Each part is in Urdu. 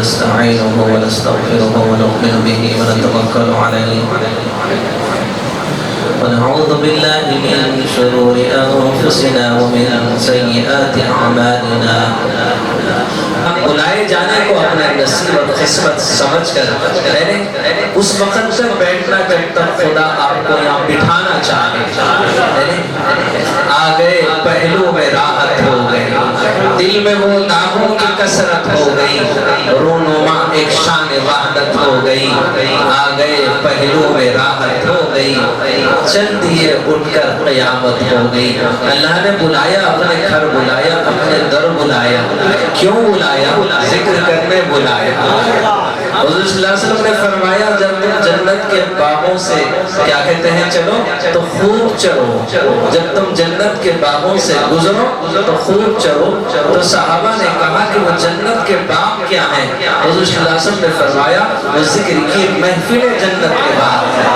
ونستعينه ونستغفره ونؤمن به ونتوكل عليه ونعوذ بالله من شرور أنفسنا ومن سيئات أعمالنا. بلائے جانے کو اپنا نصیب اور قسمت سمجھ کر اس وقت تک بیٹھنا جب تک خدا آپ کو یہاں بٹھانا چاہے. آ گئے پہلو میں راحت ہو گئی, دل میں وہ داغوں کی کثرت ہو گئی, رونما ایک شان وحدت ہو گئی. آ گئے پہلو میں راحت ہو گئی, چل دیے اٹھ کر قیامت ہو گئی. اللہ نے بلایا, اپنے گھر بلایا, اپنے در بلایا. کیوں بلایا؟ ذکر کرنے بلایا. حضور صلی اللہ علیہ وسلم نے فرمایا جب تم جنت کے باغوں سے کیا کہتے ہیں چلو تو خوب چلو, جب تم جنت کے باغوں سے گزرو تو خوب چلو. تو صحابہ نے کہا کہ وہ جنت کے باغ کیا ہیں؟ حضور صلی اللہ علیہ وسلم نے فرمایا وہ ذکر کی محفل جنت کے باغ ہے.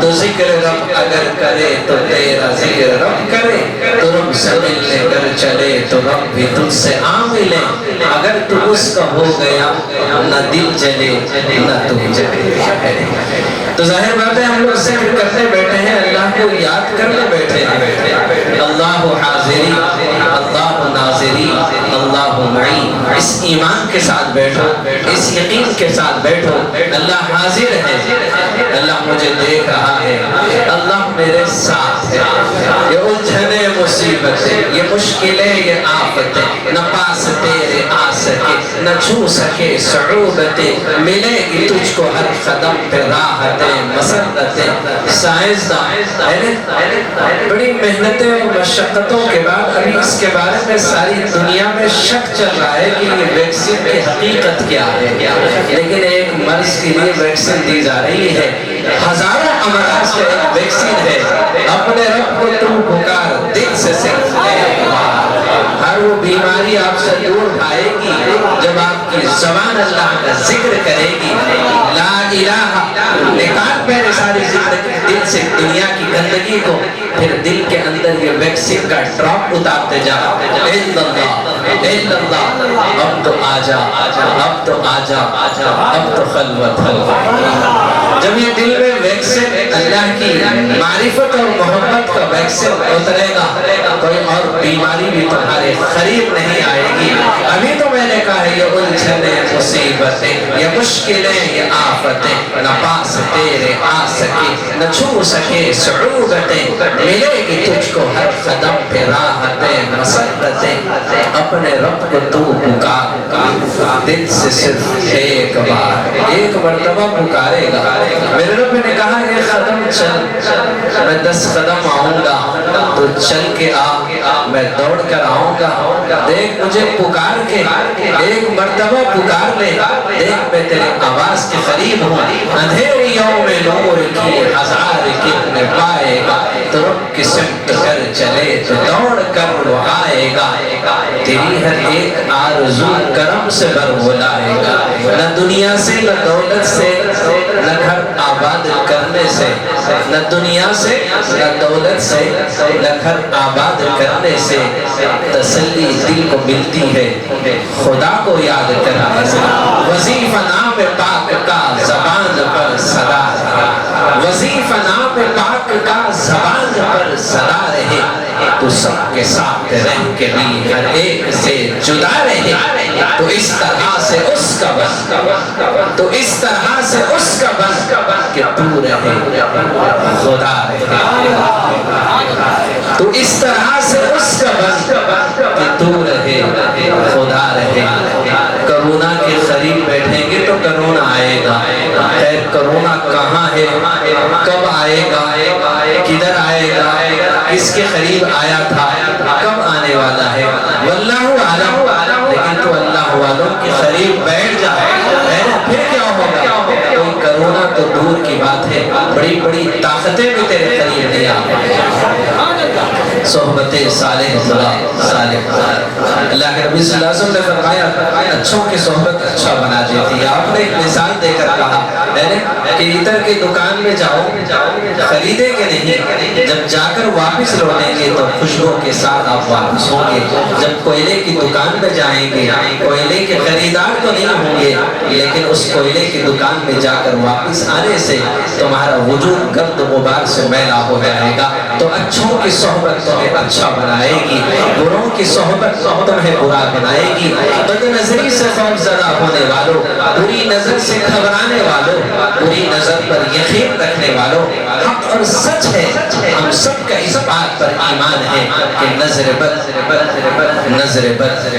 تو ذکر رب اگر کرے تو تیرا ذکر رب کرے, تو رب سے ملنے کر چلے تو رب بھی تجھ سے آ ملے. اگر تو اس کا ہو گیا نہ دل جلے نہ تو جلے. تو ظاہر بات ہے ہم لوگ ذکر کرنے بیٹھے ہیں, اللہ کو یاد کرنے بیٹھے ہیں. اللہ حاضری, اللہ ناظری, اللہ معی. اس ایمان کے ساتھ بیٹھو, اس یقین کے ساتھ بیٹھو اللہ حاضر ہے, اللہ مجھے دیکھ رہا ہے, اللہ میرے ساتھ ہے. یہ الجھنے مصیبتیں, یہ مشکلیں, یہ آفتیں نہ پاس تیرے آ سکے نہ چھو سکے صعوبتیں, ملے گی تجھ کو ہر قدم پہ راحتیں مسرتیں. سائنسداں بڑی محنتیں اور مشقتوں کے بعد ابھی اس کے بارے میں ساری دنیا میں شک چل رہا ہے کہ یہ ویکسین کی حقیقت کیا ہے, لیکن ایک مرض کے لیے ویکسین دی جا رہی ہے. ہزاروں امراض کا ایک ویکسین ہے. اپنے رب کو تو پکار دل سے صرف ہر وہ بیماری آپ سے دور بھائے گی جب آپ کی زبان اللہ کا ذکر کرے گی. لا الہ, نکال پہلے ساری ذکر دل سے دنیا کی گندگی کو, پھر دل کے اندر یہ ویکسین کا ڈراپ اتارتے جا. الا اللہ, الا اللہ, اب تو آجا, اب تو آجا, اب تو خلوت ہو. جب یہ دل میں ویکسین اللہ کی معرفت اور محبت کا ویکسین اترے گا, کوئی اور بیماری بھی تمہارے قریب نہیں آئے گی. ابھی تو میں نے کہا یہ الجھنے مصیبتیں, یہ مشکلیں, یہ آفتیں نہ پاس تیرے آ سکے نہ چھو سکے صعوبتیں, ملے گی تجھ کو ہر قدم پہ راحتیں مسرتیں. اپنے رب کو تو پکار دل سے صرف ایک بار, ایک مرتبہ پکارے گا. میرے رب نے کہا یہ قدم چل, میں 10 قدم آؤں گا تو چل کے آ, میں دوڑ کر آؤں گا. دیکھ مجھے پکار کے ایک مرتبہ پکار لے, دیکھ میں تیرے آواز کے قریب ہوں. اندھیریوں میں نور کی ہزار کتن پائے گا, تو رب کی سمت کر چلے تو دوڑ کر وہ آئے گا. تیری ہر ایک آرزو کرم سے بھر بلائے گا. نہ دنیا سے نہ دولت سے نہ گھر آباد کرنے سے, نہ دنیا سے نہ دولت سے نہ گھر آباد کرنے سے تسلی دل کو ملتی ہے خدا کو یاد کرنے سے. وظیفہ نام پاک کا زبان پر صدا رہے, وظیفہ نام پاک کا زبان پر صدا رہے, تو سب کے ساتھ رہ کے بھی ہر ایک سے جدا رہے. تو اس طرح سے اس کا بن, تو اس طرح سے اس کا بن کہ تو رہے خدا رہے. تو اس طرح سے اس کا بن کہ تو رہے خدا رہے. کرونا کے قریب بیٹھیں گے تو کرونا آئے گا. خیر کرونا کہاں ہے, کب آئے گا, کدھر آئے گا, کس کے قریب آیا تھا, کب آنے والا ہے, واللہ عالم. لیکن تو اللہ والوں کے قریب بیٹھ جائے پھر کیا ہوگا. کوئی کرونا تو دور کی بات ہے, بڑی بڑی طاقتیں بھی تیرے قریب نہیں آ رہی. صحبت صالح خدا صالح. اللہ کے نبی صلی اللہ علیہ وسلم نے فرمایا اچھوں کی صحبت اچھا بنا دیتی ہے. آپ نے ایک مثال دے کر کہا کہ عطر کی دکان میں جاؤ, خریدے کہ نہیں, جب جا کر واپس لوٹیں گے تو خوشبو کے ساتھ آپ واپس ہوں گے. جب کوئلے کی دکان میں جائیں گے کوئلے کے خریدار تو نہیں ہوں گے, لیکن اس کوئلے کی دکان میں جا کر واپس آنے سے تمہارا وجود گرد غبار سے میلا ہو جائے گا۔ تو اچھوں کی صحبت تمہیں اچھا بنائے گی، بروں کی صحبت تمہیں برا بنائے گی۔ بد نظری سے خوف زدہ ہونے والوں، بری نظر سے گھبرانے والوں، بری نظر پر یقین رکھنے والوں، حق اور سچ ہے، ہم سب کا اس بات پر ایمان ہے کہ نظر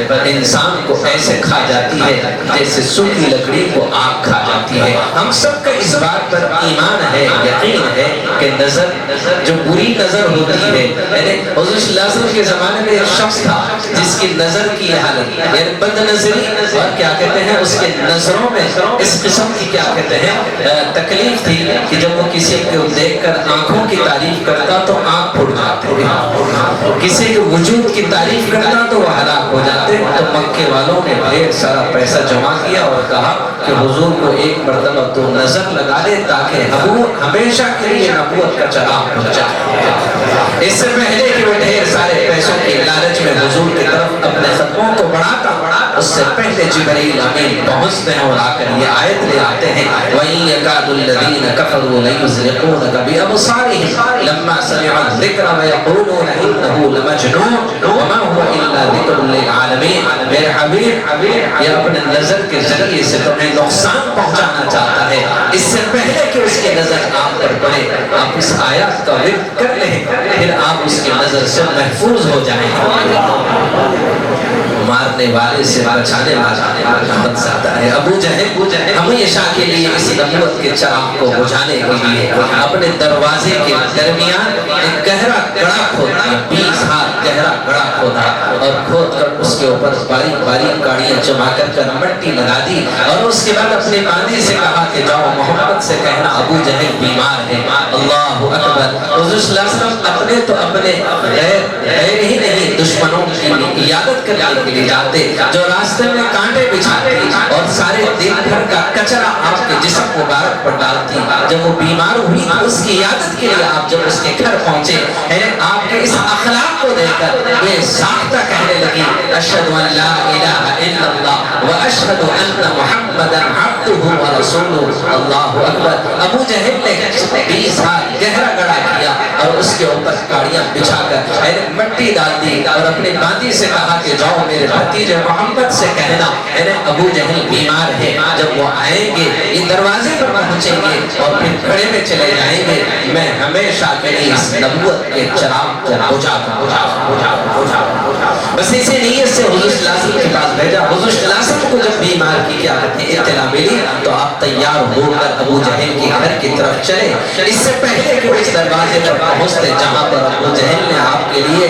بد انسان کو ایسے کھا جاتی ہے جیسے سوکھی لکڑی کو آگ کھا جاتی ہے۔ ہم سب کا اس بات پر ایمان ہے، یقین ہے کہ نظر جو بری نظر ہوتی ہے، یعنی حضور صلی اللہ علیہ وسلم کے زمانے میں ایک شخص تھا جس کی نظر کی حالت یعنی بد نظری اور کیا کہتے ہیں اس کے نظروں میں اس قسم کی کیا کہتے ہیں تکلیف تھی کہ جب وہ کسی کو دیکھ کر آنکھوں کی تعریف کرتا تو آنکھ پھٹ جاتے، کسی کے وجود کی تعریف کرتا تو وہ ہلاک ہو جاتے۔ تو مکے والوں نے ڈھیر سارا پیسہ جمع کیا اور کہا کہ حضور کو ایک مرتبہ تو نظر لگا دے تاکہ ہمیشہ کے لیے نبوت کا چراغ بجھ جائے۔ اس سے پہلے کہ وہ ڈھیر سارے پیسوں کی لالچ میں حضور کی طرف اپنے قدموں کو بڑھاتا، اس سے پہلے جبرائیل امین پہنچتے ہیں اور آ کر یہ آیت لے آتے ہیں وَإِن يَكَادُ الَّذِينَ كَفَرُوا لَيُزْلِقُونَكَ بِأَبْصَارِهِمْ لَمَّا سَمِعُوا الذِّكْرَ وَيَقُولُونَ إِنَّهُ لَمَجْنُونٌ وَمَا هُوَ إِلَّا ذِكْرٌ لِلْعَالَمِينَ۔ میرے حبیب یہ اپنے نظر کے ذریعے سے تمہیں نقصان پہنچانا چاہتا ہے، اس سے پہلے کہ اس کی نظر آپ پر پڑے آپ اس آیات کا ورد کر لیں، پھر آپ اس کی نظر سے محفوظ ہو جائیں۔ مارنے والے سے بچانے والا بہت زیادہ ہے۔ ابو جہل ہمیشہ کے لیے اس نبوت کے چراغ کو بجھانے کے لیے اپنے دروازے کے درمیان ایک گہرا گڑھا کھودا، 20 ہاتھ گہرا گڑھا کھودا اور کھود کر اس کے اوپر باریک باریک کاڑیاں جما کر مٹی لگا دی اور اس کے بعد اپنے باندی سے کہا کہ جاؤ محمد سے کہنا ابو جہل بیمار ہے۔ اللہ اکبر۔ حضور صلی اللہ علیہ وسلم اپنے تو اپنے غیر ہی نہیں دشمنوں کی عیادت کرنے کے لیے جاتے جو راستے میں کانٹے بچھاتے اور سارے دن بھر کا کچرا آپ کے جسم مبارک پر ڈالتی۔ جب وہ بیمار ہوئی تو اس کی عیادت کے لیے آپ جب اس کے گھر پہنچے ہیں آپ کے اس اخلاق کو دیکھ کر بے ساختہ کہنے لگی اشہد ان لا الہ الا اللہ و اشہد ان محمدا عبدہ و رسولہ۔ اللہ اکبر۔ ابو جہل نے 20 ہاتھ گہرا گڑھا کیا اور اس کے اوپر کاڑیاں بچھا کر مٹی ڈال دی اور اپنے باندی سے کہا کہ جاؤ میرے بھتیجے محمد سے کہنا ابو جہل بیمار ہے، جب وہ آئیں گے یہ دروازے پر پہنچیں گے اور پھر کھڑے میں چلے جائیں گے میں ہمیشہ کے لیے اس نبوت کے چراغ کو بجھا بس اسی نیت سے حضور صلی اللہ علیہ وسلم کے پاس بھیجا۔ حضور صلی اللہ علیہ وسلم کو جب بیمار کی کیا کہتے ہیں اطلاع ملی تو آپ تیار ہو کر ابو جہل کے گھر کی طرف چلے، اس سے پہلے کہ اس دروازے پر پہنچتے جہاں پر ابو جہل نے آپ کے لیے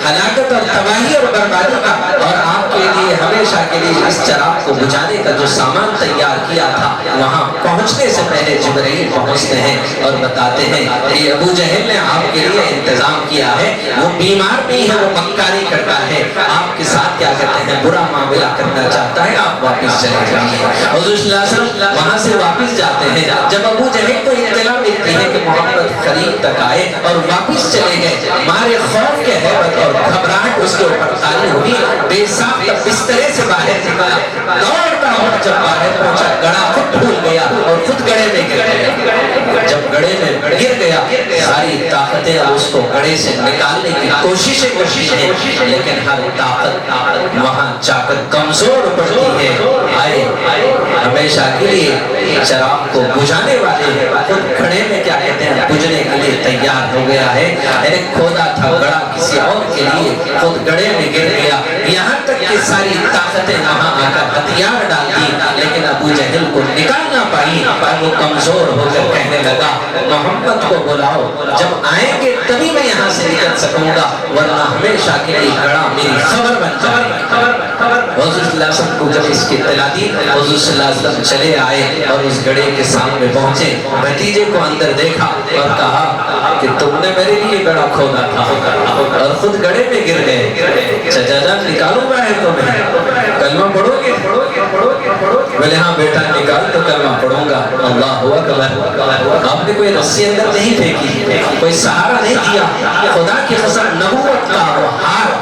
ہلاکت اور تباہی اور بربادی کا اور آپ کے لیے ہمیشہ کے لیے اس چراغ کو بجھانے کا جو سامان تیار کیا تھا وہاں پہنچنے سے پہلے جبرائیل پہنچتے ہیں اور بتاتے ہیں کہ ابو جہل نے آپ کے لیے انتظام کیا ہے، وہ بیمار بھی ہے، وہ مکاری کرتا ہے، آپ کے ساتھ کیا کہتے ہیں برا معاملہ کرنا چاہتا ہے، آپ واپس چلے جائیے۔ حضور صلی اللہ علیہ وسلم وہاں سے واپس جاتے ہیں۔ جب ابو جہل کو اطلاع ملتی ہے کہ محمد قریب تک آئے اور واپس چلے گئے، مارے خوف کے حیبت اور گھبراہٹ اس کے اوپر طاری ہوئی، بے ساختہ بسترے سے باہر نکلا، دوڑتا ہوا جب باہر پہنچا گڑھا خود بھول گیا اور خود گڑھے میں گر گیا۔ جب گڑھے میں گر گیا ساری طاقتیں اس کو گڑھے سے نکالنے کی کوششیں ہیں لیکن ہر طاقت وہاں جا کر کمزور پڑتی ہے۔ آئے ہمیشہ کے لیے چراغ کو بجھانے والے خود گڑھے میں کیا کہتے ہیں بجھنے کے لیے تیار ہو گیا ہے۔ کھودا تھا گڑھا کسی اور کے لیے، خود گڑھے میں گر گیا، یہاں تک کہ ساری طاقتیں وہاں آ کر ہتھیار ڈالتی لیکن ابو جہل کو نکال نہ پائی پر وہ کمزور ہو کر کہنے لگا محمد کو بلاؤ، جب آئیں گے تبھی میں یہاں سے نکل سکوں گا ورنہ ہمیشہ کے لیے گڑھا میری خبر بن جائے گا۔ حضور صلی اللہ علیہ وسلم کو جب اس کی اطلاع دی حضور صلی اللہ علیہ وسلم چلے آئے اور اس گڑھے کے سامنے پہنچے، بھتیجے کو اندر دیکھا اور کہا کہ تم نے میرے لیے گڑھا کھودا تھا اور خود گڑھے میں گر گئے، چچا جان نکالوں گا ہے تمہیں، کلمہ پڑھو گے؟ بولے ہاں بیٹا نکال تو کلمہ پڑھوں گا۔ اللہ اکبر۔ آپ نے کوئی رسی اندر نہیں پھینکی، کوئی سہارا نہیں دیا، خدا کی قسم نبوت کا وہ ہار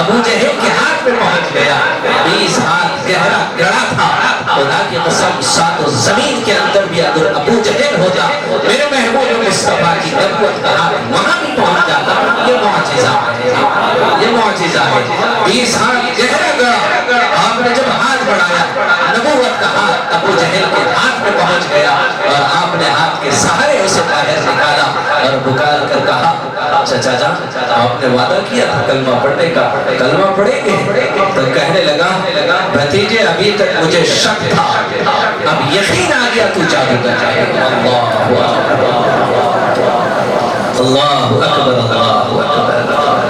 ابو جہل کے ہاتھ میں پہنچ گیا 20 ہاتھ گہرا گڑا تھا خدا کی قسم سات و زمین کے اندر بھی اگر ابو جہل ہوتا میرے محبوب مصطفیٰ کی نبوت کا ہاتھ وہاں بھی پہنچ جاتا یہ معجزہ ہے یہ معجزہ ہے 20 ہاتھ گہرا گڑا آپ نے جب ہاتھ بڑھایا نبوت کا ہاتھ ابو جہل کے ہاتھ میں پہنچ گیا اور آپ نے ہاتھ کے سہارے اسے باہر نکالا اور پکار کر کہا چچا جان آپ نے وعدہ کیا تھا کلمہ پڑھنے کا کلمہ پڑھیں گے تو کہنے لگا بھتیجے ابھی تک مجھے شک تھا اب یقین آ گیا تو جادوگر ہے اللہ اکبر اللہ اکبر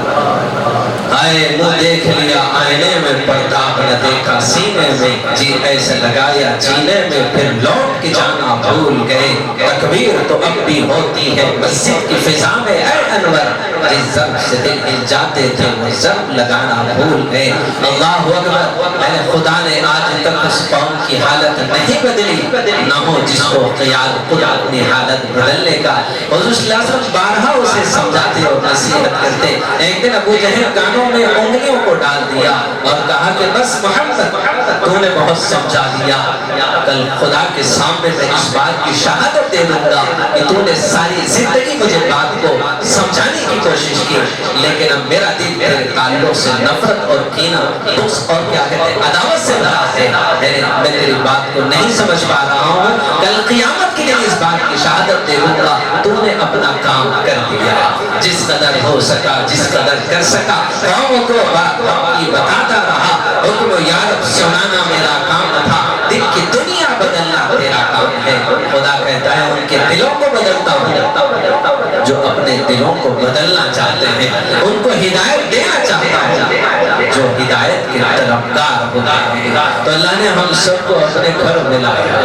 آئے منہ دیکھ لیا آئینے میں پرداب نہ دیکھا سینے میں جی ایسے لگایا جینے میں پھر لوٹ کے جانا بھول گئے تکبیر تو اب بھی ہوتی ہے مسجد کی فضا میں اے انور جس ضرب سے دل ہل جاتے تھے وہ ضرب لگانا بھول گئے اللہ اکبر اے خدا نے آج تک اس قوم کی حالت نہیں بدلی نہ ہو جس کو خیال خود اپنی حالت بدلنے کا حضور صلی اللہ علیہ وسلم بارہا اسے سمجھاتے اور نصیحت کرتے ایک دن ابو جہل کانوں میں انگلیوں کو ڈال دیا اور کہا کہ بس محمد تو نے بہت سمجھا دیا کل خدا کے سامنے میں اس بات کی شہادت دے دوں گا کہ تو نے ساری زندگی مجھے بات کو سمجھانے کی کوشش کی لیکن اب میرا دل تیرے تعلق سے نفرت اور کینہ بغض اور کیا کہتے ہیں عداوت سے بھرا ہے میں تیری بات کو نہیں سمجھ پا رہا ہوں کل قیامت کے لیے اس بات کی شہادت دے دوں گا تو نے اپنا کام کر دیا جس قدر ہو سکا جس قدر کر سکا قوم کو بات کی بتاتا رہا حکم یا رب سنانا میرا کام تھا دل کی دنیا بدلنا تیرا کام ہے خدا کہتا ہے ان کے دلوں کو بدلتا ہوں جو اپنے دلوں کو بدلنا چاہتے ہیں ان کو ہدایت دینا چاہتا ہوں جو ہدایت کے طلبگار ہوتا ہے تو اللہ نے ہم سب کو اپنے گھر بلایا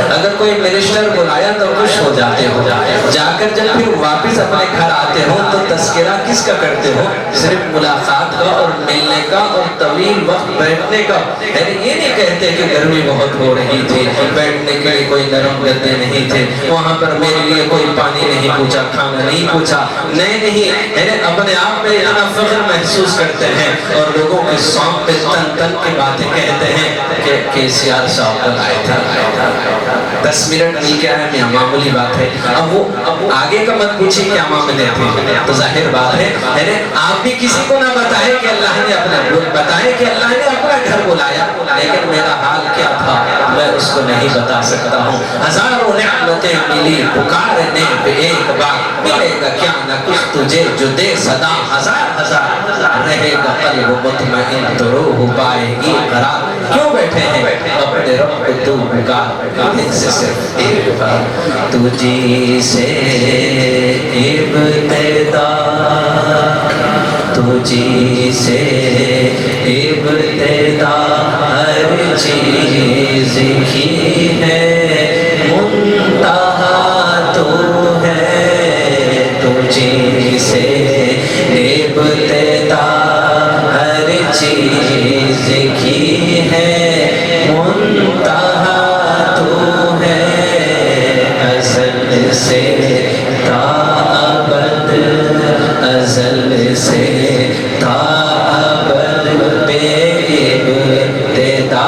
اگر کوئی منسٹر بلایا تو خوش ہو جاتے ہو جا کر جب پھر واپس اپنے گھر آتے ہو تو تذکرہ کس کا کرتے ہو صرف ملاقات کا اور ملنے کا اور طویل وقت بیٹھنے کا یعنی یہ نہیں کہتے کہ گرمی بہت ہو رہی تھی بیٹھنے کے لیے کوئی نرم گدے نہیں تھے وہاں پر میرے لیے کوئی پانی نہیں پوچھا کھانا نہیں پوچھا نہیں یعنی اپنے آپ میں اتنا فخر محسوس کرتے ہیں اور لوگوں کے سونگ پہ تن تن کی باتیں کہتے ہیں کہ سیار صاحب تک آئے تھے 10 منٹ مل کے آئے میں معمولی بات ہے اب وہ آگے کا مت پوچھیں کیا معاملے تھے تو ظاہر بات ہے یعنی آپ بھی کسی کو نہ بتائیں کہ اللہ نے اپنا بتائیں کہ اللہ نے اپنا گھر بلایا لیکن میرا حال کیا تھا میں اس کو نہیں بتا سکتا ہوں ہزاروں نعمتیں ملی پکارنے پہ ایک بار ملے گا کیا نہ کچھ تجھے جو دے صدا ہزار رہے گا قلب مطمئن تو روح پائے گی قرار کیوں بیٹھے ہیں اپنے رب کو تو پکار ان سے صرف ایک بار تجھی سے ابتدا تجھی سے ابتدا ہر چیز کی ہے منتہا تو ہے تجھی سے ابتدا ہر چیز کی ہے منتہا تو ہے ازل سے تا ابد ازل سے تا ابد بے ابتدا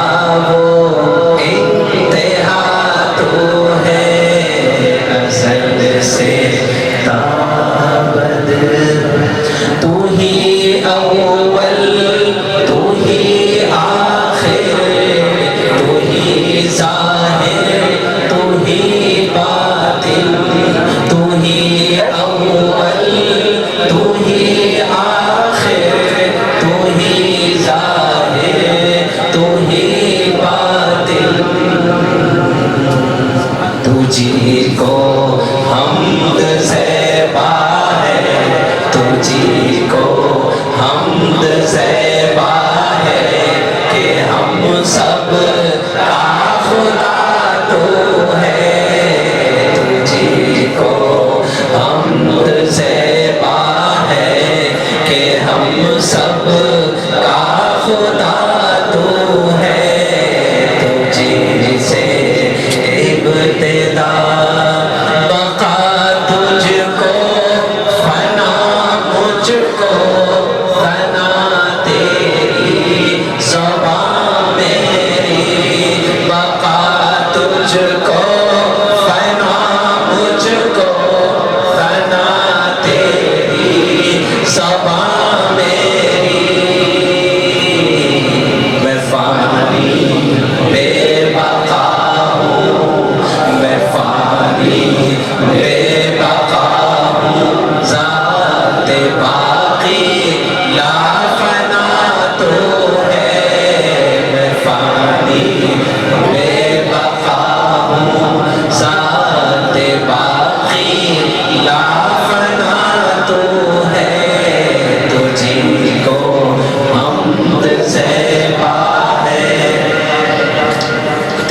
وہ انتہا تو ہے ازل سے تا ابد تو ہی اول تو ہی آخر تو ہی ظاہر تو ہی باطن تو ہی اول تو ہی آخر تو ہی ظاہر تو ہی باطن تجھی کو حمد زیبا ہے تجھی کو حمد زیبا ہے کہ ہم سب کا خدا تو ہے تجھی کو حمد زیبا ہے کہ ہم سب کا خدا تو ہے تجھی سے ابتدا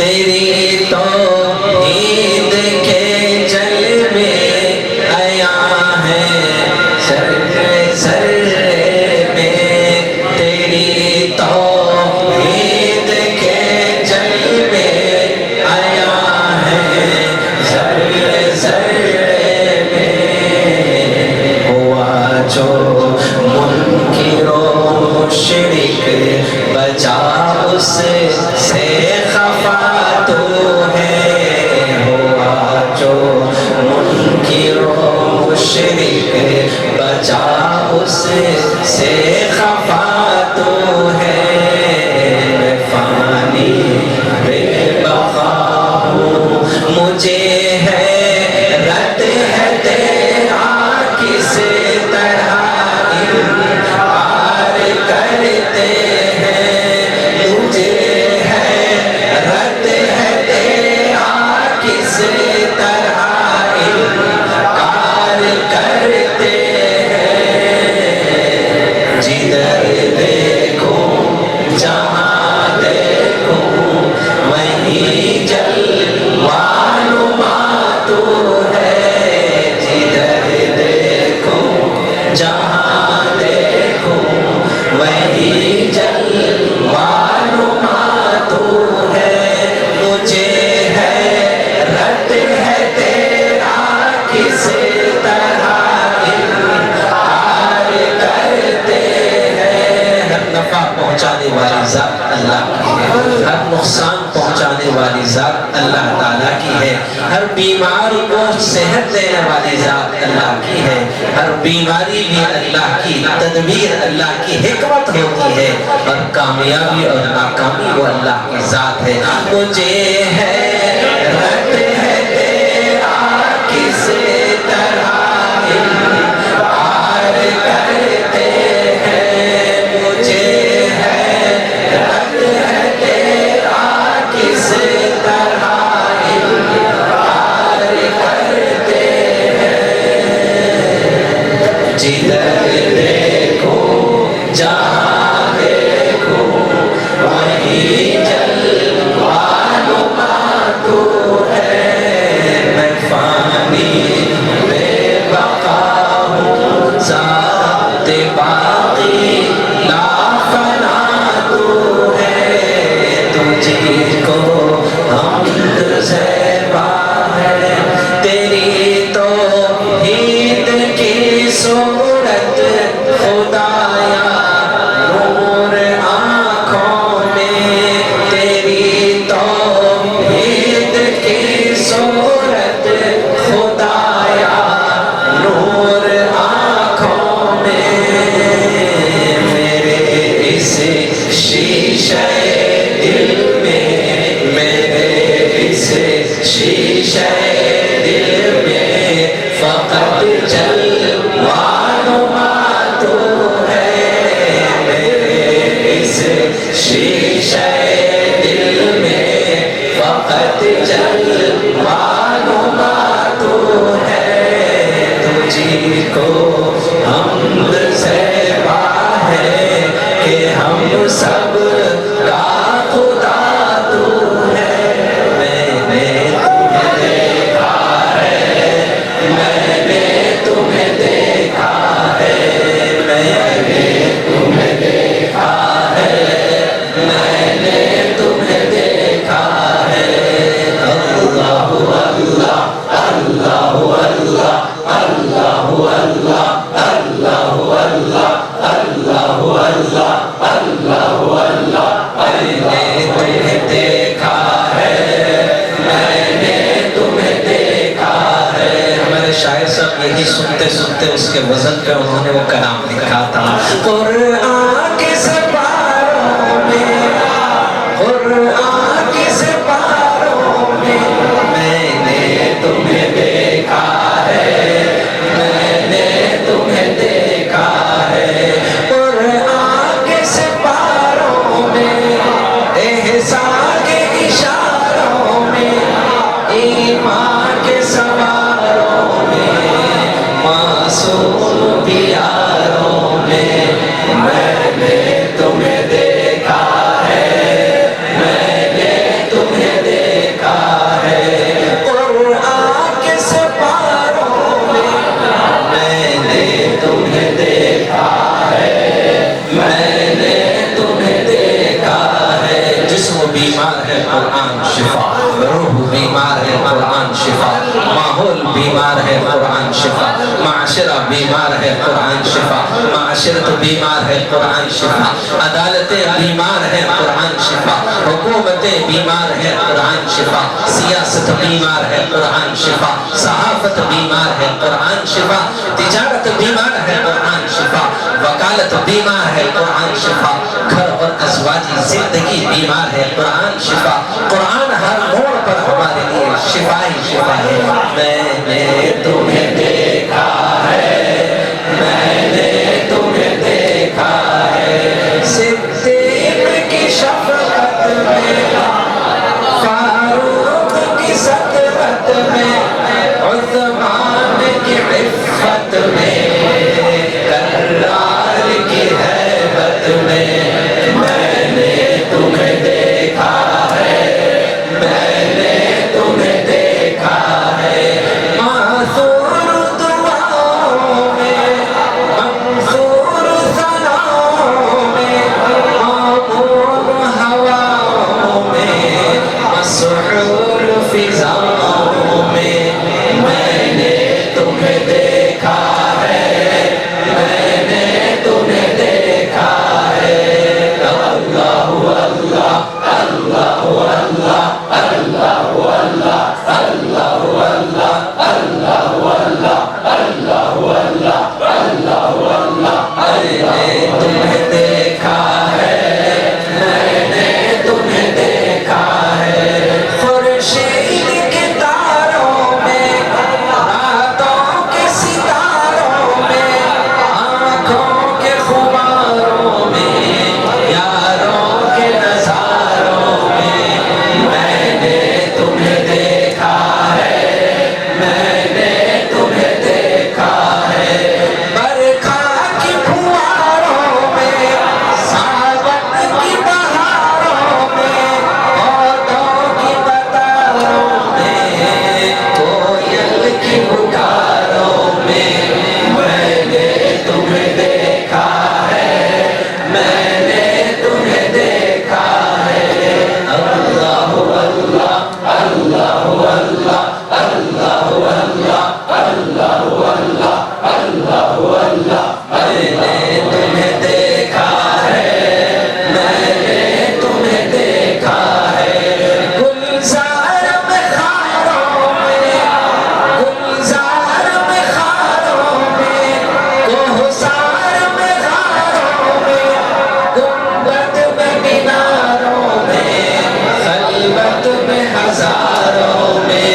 تیری توحید کے جلوے عیاں ہیں ذرے ذرے میں، تیری توحید کے جلوے عیاں ہیں ذرے ذرے میں، ہوا جو منکر و مشرک بچا اس سے خفا تو ہے، ہوا جو منکر و مشرک بچا اس سے خفا تو ہے، میں فانی بے بقا ہوں مجھے ہے رد ہے تیرا کس طرح انکار کرتے ہیں، مجھے ہے رد ہے تیرا کس طرح انکار کرتے ہیں، جدھر دیکھوں جہاں دیکھوں وہیں جلوہ نما تو ہے، جدھر دیکھوں جہاں دیکھوں وہیں جلوہ نما تو ہے، مجھے ہے رد ہے تیرا کس طرح انکار کرتے ہیں، ہر نفع پہنچانے والی ذات اللہ کی ہے، ہر نقصان پہنچانے والی ذات اللہ تعالیٰ کی ہے، ہر بیماری کو صحت دینے والی ذات اللہ کی ہے، ہر بیماری بھی اللہ کی تدبیر اللہ کی حکمت ہوتی ہے، اور کامیابی اور ناکامی وہ اللہ کی ذات ہے، مجھے ہے رد ہے تیرا کس طرح انکار کرتے ہیں، مجھے ہے رد ہے تیرا کس طرح انکار کرتے ہیں، جدھر دیکھوں جہاں دیکھوں وہیں جلوہ نما تو ہے، میں فانی بے بقا ہوں ذات باقی لا فنا تو ہے، تجھی کو حمد زیبا ہے، تیری توحید کی صورت خدایا نور آنکھوں میں، تیری توحید کی صورت خدایا نور آنکھوں میں، میرے اس شیشے دل میں، میرے اس شیشے دل میں فقط جلوہ نما تو ہے، میرے اس شیشے دل میں فقط جلوہ نما تو ہے، تجھی کو حمد زیبا ہے کہ ہم سب کا خدا تو ہے، میں نے تمہیں دیکھا ہے، میں نے تمہیں دیکھا ہے، میں نے تمہیں دیکھا ہے، میں نے تمہیں دیکھا ہے، اللہ اللہ اللہ اللہ اللہ اللہ اللہ اللہ اللہ اللہ اللہ اللہ، میں نے تمہیں دیکھا ہے، میں نے تمہیں دیکھا ہے، ہمارے شاعر صاحب یہی سنتے سنتے اس کے وزن پہ انہوں نے وہ کلام لکھا تھا، قرآن کے سپاروں میں، قرآن کے سپاروں میں میں نے تمہیں دیکھا ہے، میں نے تمہیں دیکھا ہے، قرآن کے سپاروں میں، احسان کے اشاروں میں، ایمان کے سواروں میں، معصوم پیاروں میں، میں شفا، روح بیمار ہے قرآن شفا، ماحول بیمار ہے قرآن شفا، معاشرہ بیمار ہے قرآن شفا، معاشرت بیمار ہے قرآن شفا، عدالتیں بیمار ہے قرآن شفا، حکومتیں بیمار ہے قرآن شفا، سیاست بیمار ہے قرآن شفا، صحافت بیمار ہے قرآن شفا، تجارت بیمار ہے قرآن شفا، وکالت بیمار ہے قرآن شفا، گھر اور ازواجی زندگی بیمار ہے قرآن شفا، قرآن ہر موڑ پر ہمارے لیے شفا ہی شفا ہے۔ میں نے تمہیں دیکھا ہے، میں نے تمہیں دیکھا ہے، صدیق کی شفقت میں، فاروق کی صدرت میں، عثمان کی عفت میں، کرار کی ہیبت میں، میں نے تمہیں دیکھا ہے، میں نے تمہیں دیکھا ہے، معصور دعاؤں میں، منصور ثناؤں میں، معمور ہواؤں میں، مسحور فضاؤں میں، میں نے تمہیں دیکھا ہے، میں نے تمہیں دیکھا ہے۔ اللہ اللہ اللہ اللہ اللہ اللہ اللہ اللہ اللہ اللہ اللہ اللہ اللہ اللہ، میں نے تمہیں دیکھا ہے، میں نے تمہیں دیکھا ہے، خورشید کے تاروں میں، راتوں کے ستاروں میں، آنکھوں کے خماروں میں، یاروں کے نظاروں میں، میں نے تمہیں دیکھا ہے، میں نے تمہیں دیکھا ہے، برکھا کی پھواروں میں، ساون کی بہاروں میں، پودوں کی بتاروں میں، کوئل کی پکاروں میں، میں نے تمہیں دیکھا ہے، میں نے تمہیں دیکھا ہے۔ اللہ اللہ اللہ اللہ اللہ اللہ اللہ اللہ اللہ اللہ، میں نے تمہیں دیکھا ہے، میں نے تمہیں دیکھا ہے، گلزار میں خاروں میں، گلزار میں خاروں میں، کوہسار میں غاروں میں، گنبد میں میناروں میں، خلوت میں ہزاروں میں،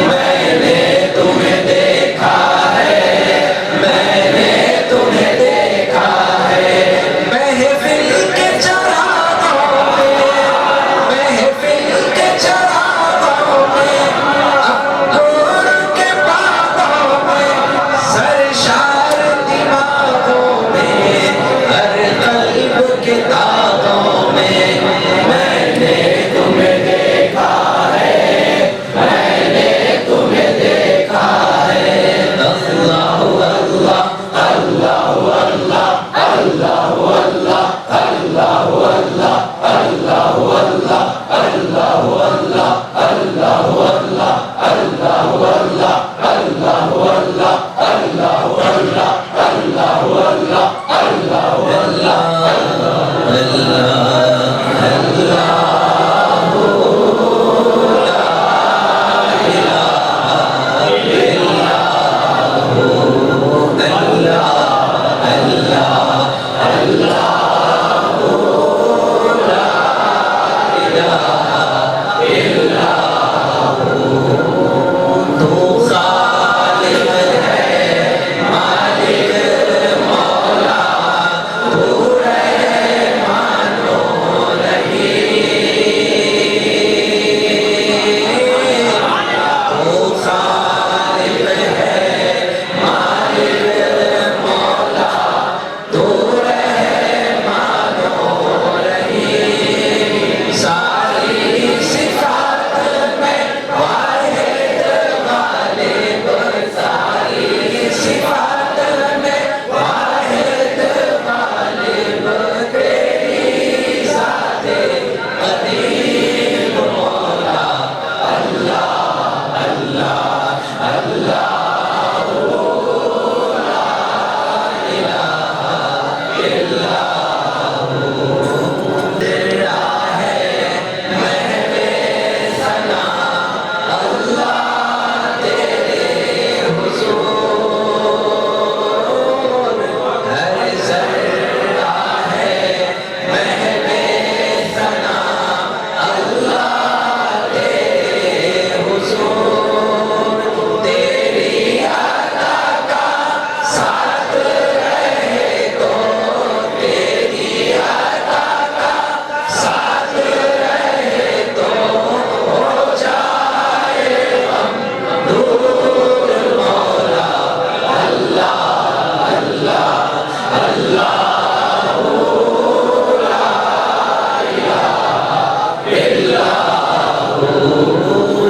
میں نے تمہیں دیکھا ہے، میں نے تمہیں دیکھا ہے، محفل کے چراغوں میں، محفل کے چراغوں میں، انگور کے باغوں میں، سرشار دماغوں میں، ہر قلب کے داغوں میں، میں نے تمہیں دیکھا ہے،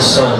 100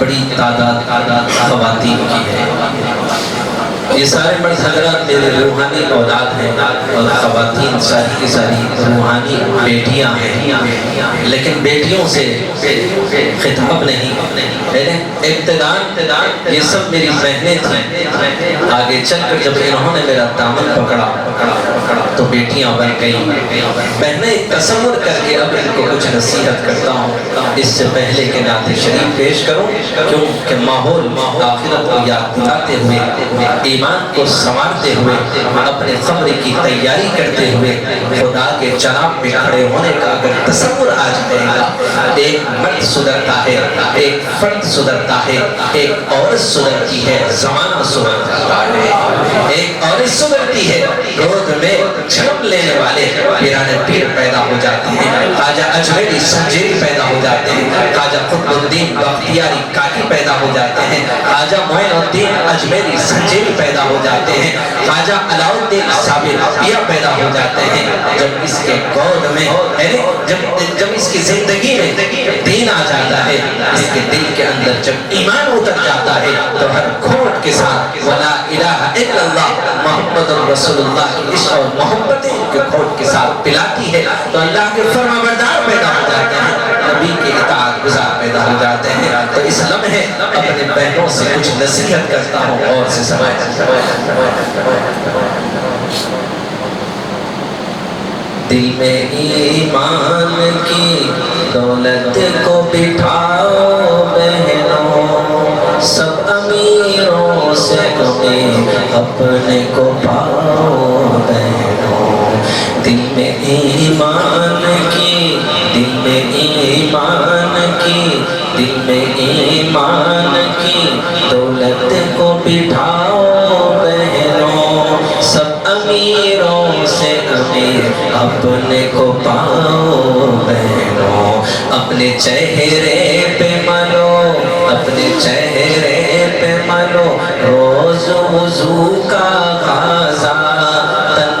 بڑی تعداد خواتین کی ہے۔ یہ سارے مرد حضرات میرے روحانی اولاد ہیں اور خواتین ساری کی ساری روحانی بیٹیاں ہیں، لیکن بیٹیوں سے خطاب نہیں، ابتداء یہ سب میری بہنیں تھیں، آگے چل کر جب انہوں نے میرا دامن پکڑا تو بیٹیاں بن گئیں۔ بہنیں تصور کر کے اب ان کو کچھ نصیحت کرتا ہوں، اس سے پہلے کہ نعت شریف پیش کروں، کیونکہ ماحول آخرت کو یاد دلاتے ہوئے، ایمان کو سنوارتے ہوئے، اپنے قبر کی تیاری کرتے ہوئے خدا کے جناب میں کھڑے ہونے کا اگر تصور آ جائے گا، ایک مرد سدھرتا ہے، ایک فرد سدھرتا ہے، ایک عورت سدھرتی ہے، زمانہ سدھرتا ہے، ایک عورت سدھرتی ہے، گود میں جنم لینے والے پیران پیر پیدا ہو جاتے ہیں، خواجہ اجمیری سنجیری پیدا ہو جاتے ہیں، خواجہ قطب الدین بختیاری کاکی پیدا ہو جاتے ہیں، خواجہ معین الدین اجمیری سنجیری پیدا ہو جاتے ہیں، خواجہ علاء الدین صابر پیا پیدا ہو جاتے ہیں۔ جب اس کے گود میں جب اس کی زندگی میں دین آ جاتا ہے، اس کے دل کے اندر جب ایمان اتر جاتا ہے تو ہر گھونٹ کے ساتھ وَلَا إِلَٰهَ إِلَّا اللَّهُ محمد رسول اللہ کی عشق اور محبت ان کے گھونٹ کے ساتھ پلاتی ہے تو اللہ کے فرمانبردار پیدا ہو جاتے ہیں، نبی کے اطاعت گزار پیدا ہو جاتے ہیں۔ تو اس لمحے اپنے بہنوں سے کچھ نصیحت کرتا ہوں، اور سے سمائے۔ دل میں ایمان کی دولت کو بٹھاؤ بہنوں، سب امیروں سے تمہیں اپنے کو پاؤ بہنوں۔ دل میں ایمان کی، دل میں ایمان کی، دل میں ایمان کی دولت کو بٹھاؤ بہنوں، سب امیروں سے امیر اپنے کو پاؤ بہنوں۔ اپنے چہرے پہ ملو، اپنے چہرے پہ ملو روز وضو کا غازہ،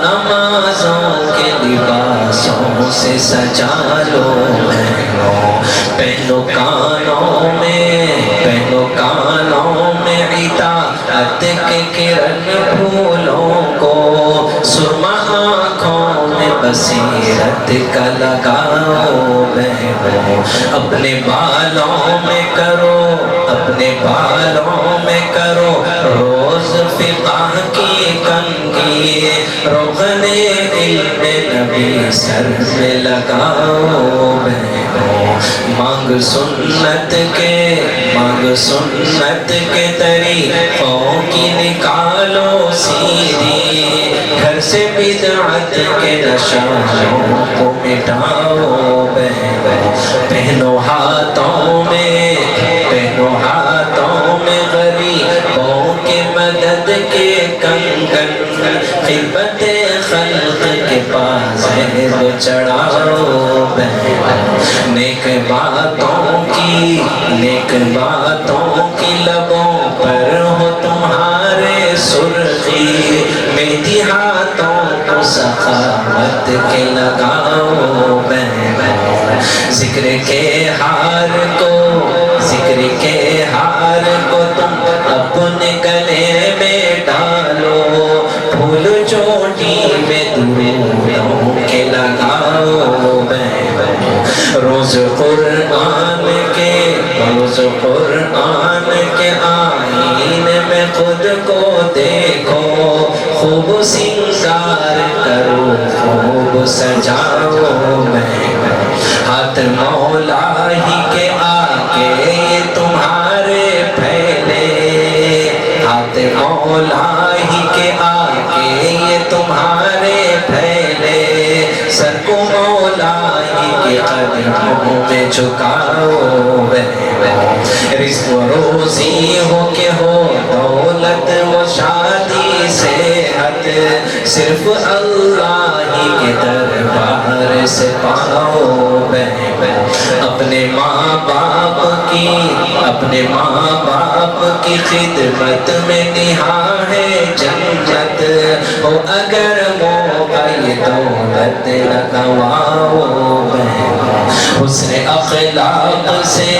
نمازوں کے لباسوں سے سجا لو بہنوں۔ پہنو کانوں میں، پہنو کانوں میں اطاعت کے کرن پھولوں کو، سرما آنکھوں میں بصیرت کا لگاؤ بہنوں۔ اپنے بالوں میں کرو، اپنے بالوں میں کرو روز فقہ کی کنگھی، روغن علم نبی سر میں لگاؤ بہنوں۔ مانگ سنت کے، مانگ سنت کے طریقوں کی نکالو سیدھی، گھر سے بدعت کے نشانوں کو مٹاؤ بہنوں۔ پہنو ہاتھوں میں، پہنو ہاتھوں میں غریبوں کے مدد کے کنگن، خدمت خلق کے پاس زیب چڑھاؤ بہنوں۔ نیک باتوں کی، نیک باتوں کی لبوں پر ہو تمہارے سرخی، مہندی ہاتھوں کو سخاوت کے لگاؤ بہنوں۔ ذکر کے ہار کو، ذکر کے ہار کو تم اپنے گلے میں ڈالو، پھول چوٹی میں درودوں کے لگاؤ بہنوں۔ روز قرآن کے، روز قرآن کے آئینے میں خود کو دیکھو، خوب سنگار کرو، خوب سجاؤ بہنوں۔ ہاتھ مولا ہی کے آگے یہ تمہارے پھیلے، ہاتھ مولا ہی کے آگے یہ تمہارے پھیلے، سر کو مولا ہی کے قدموں میں جھکاؤ بہنوں۔ رزق و روزی ہو کہ ہو دولت و شادی صحت، صرف اللہ ہی کے دربار سے پاؤ بہنوں۔ اپنے ماں باپ کی، اپنے ماں باپ کی خدمت میں نہاں ہے جنت، ہو اگر موقع یہ دولت نہ گواؤ بہنوں۔ حسن اخلاق سے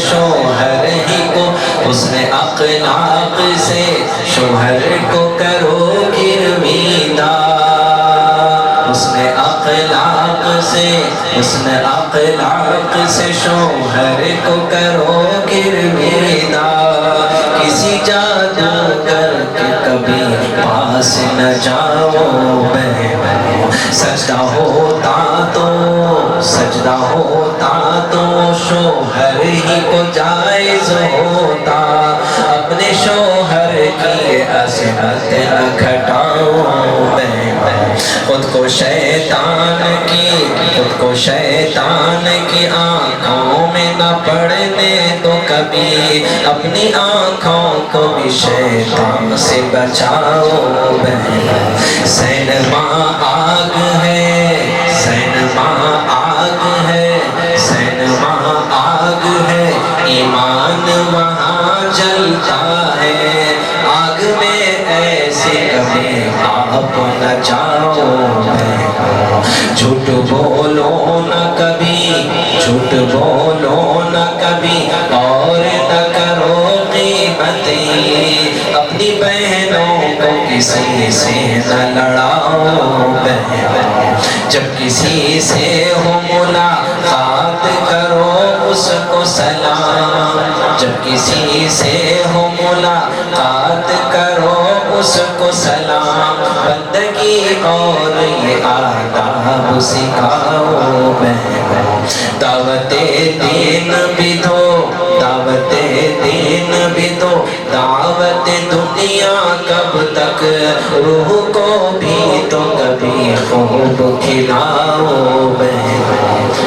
شوہر ہی کو، حسن اخلاق سے شوہر کو کرو گرویدہ، حسن اخلاق سے شوہر کو کرو گرویدہ، کسی جادوگر کے کبھی پاس نہ جاؤ بہن، سجدہ ہوتا تو شوہر ہی کو جائز ہوتا، اپنے شوہر کی عظمت نہ گھٹاؤ بہن، خود کو شیطان کی آنکھوں میں نہ پڑنے دو کبھی، اپنی آنکھوں کو بھی شیطان سے بچاؤ بہن، سینما آگ ہے، ایمان وہاں جلتا ہے، آگ میں ایسے کبھی آپ نہ جاؤ بہن، جھوٹ بولو نہ کبھی اور نہ کرو غیبتیں، اپنی بہنوں کو کسی سے نہ لڑاؤ بہن، جب کسی سے ہو ملاقات کرو اس کو سلام، جب کسی سے ہو ملاقات کرو اس کو سلام، بندگی اور یہ آداب سکھاؤ بہن، دعوت دین بھی دو، دعوت دنیا کب تک، روح کو بھی تو کبھی خوب کھلاؤ بہن،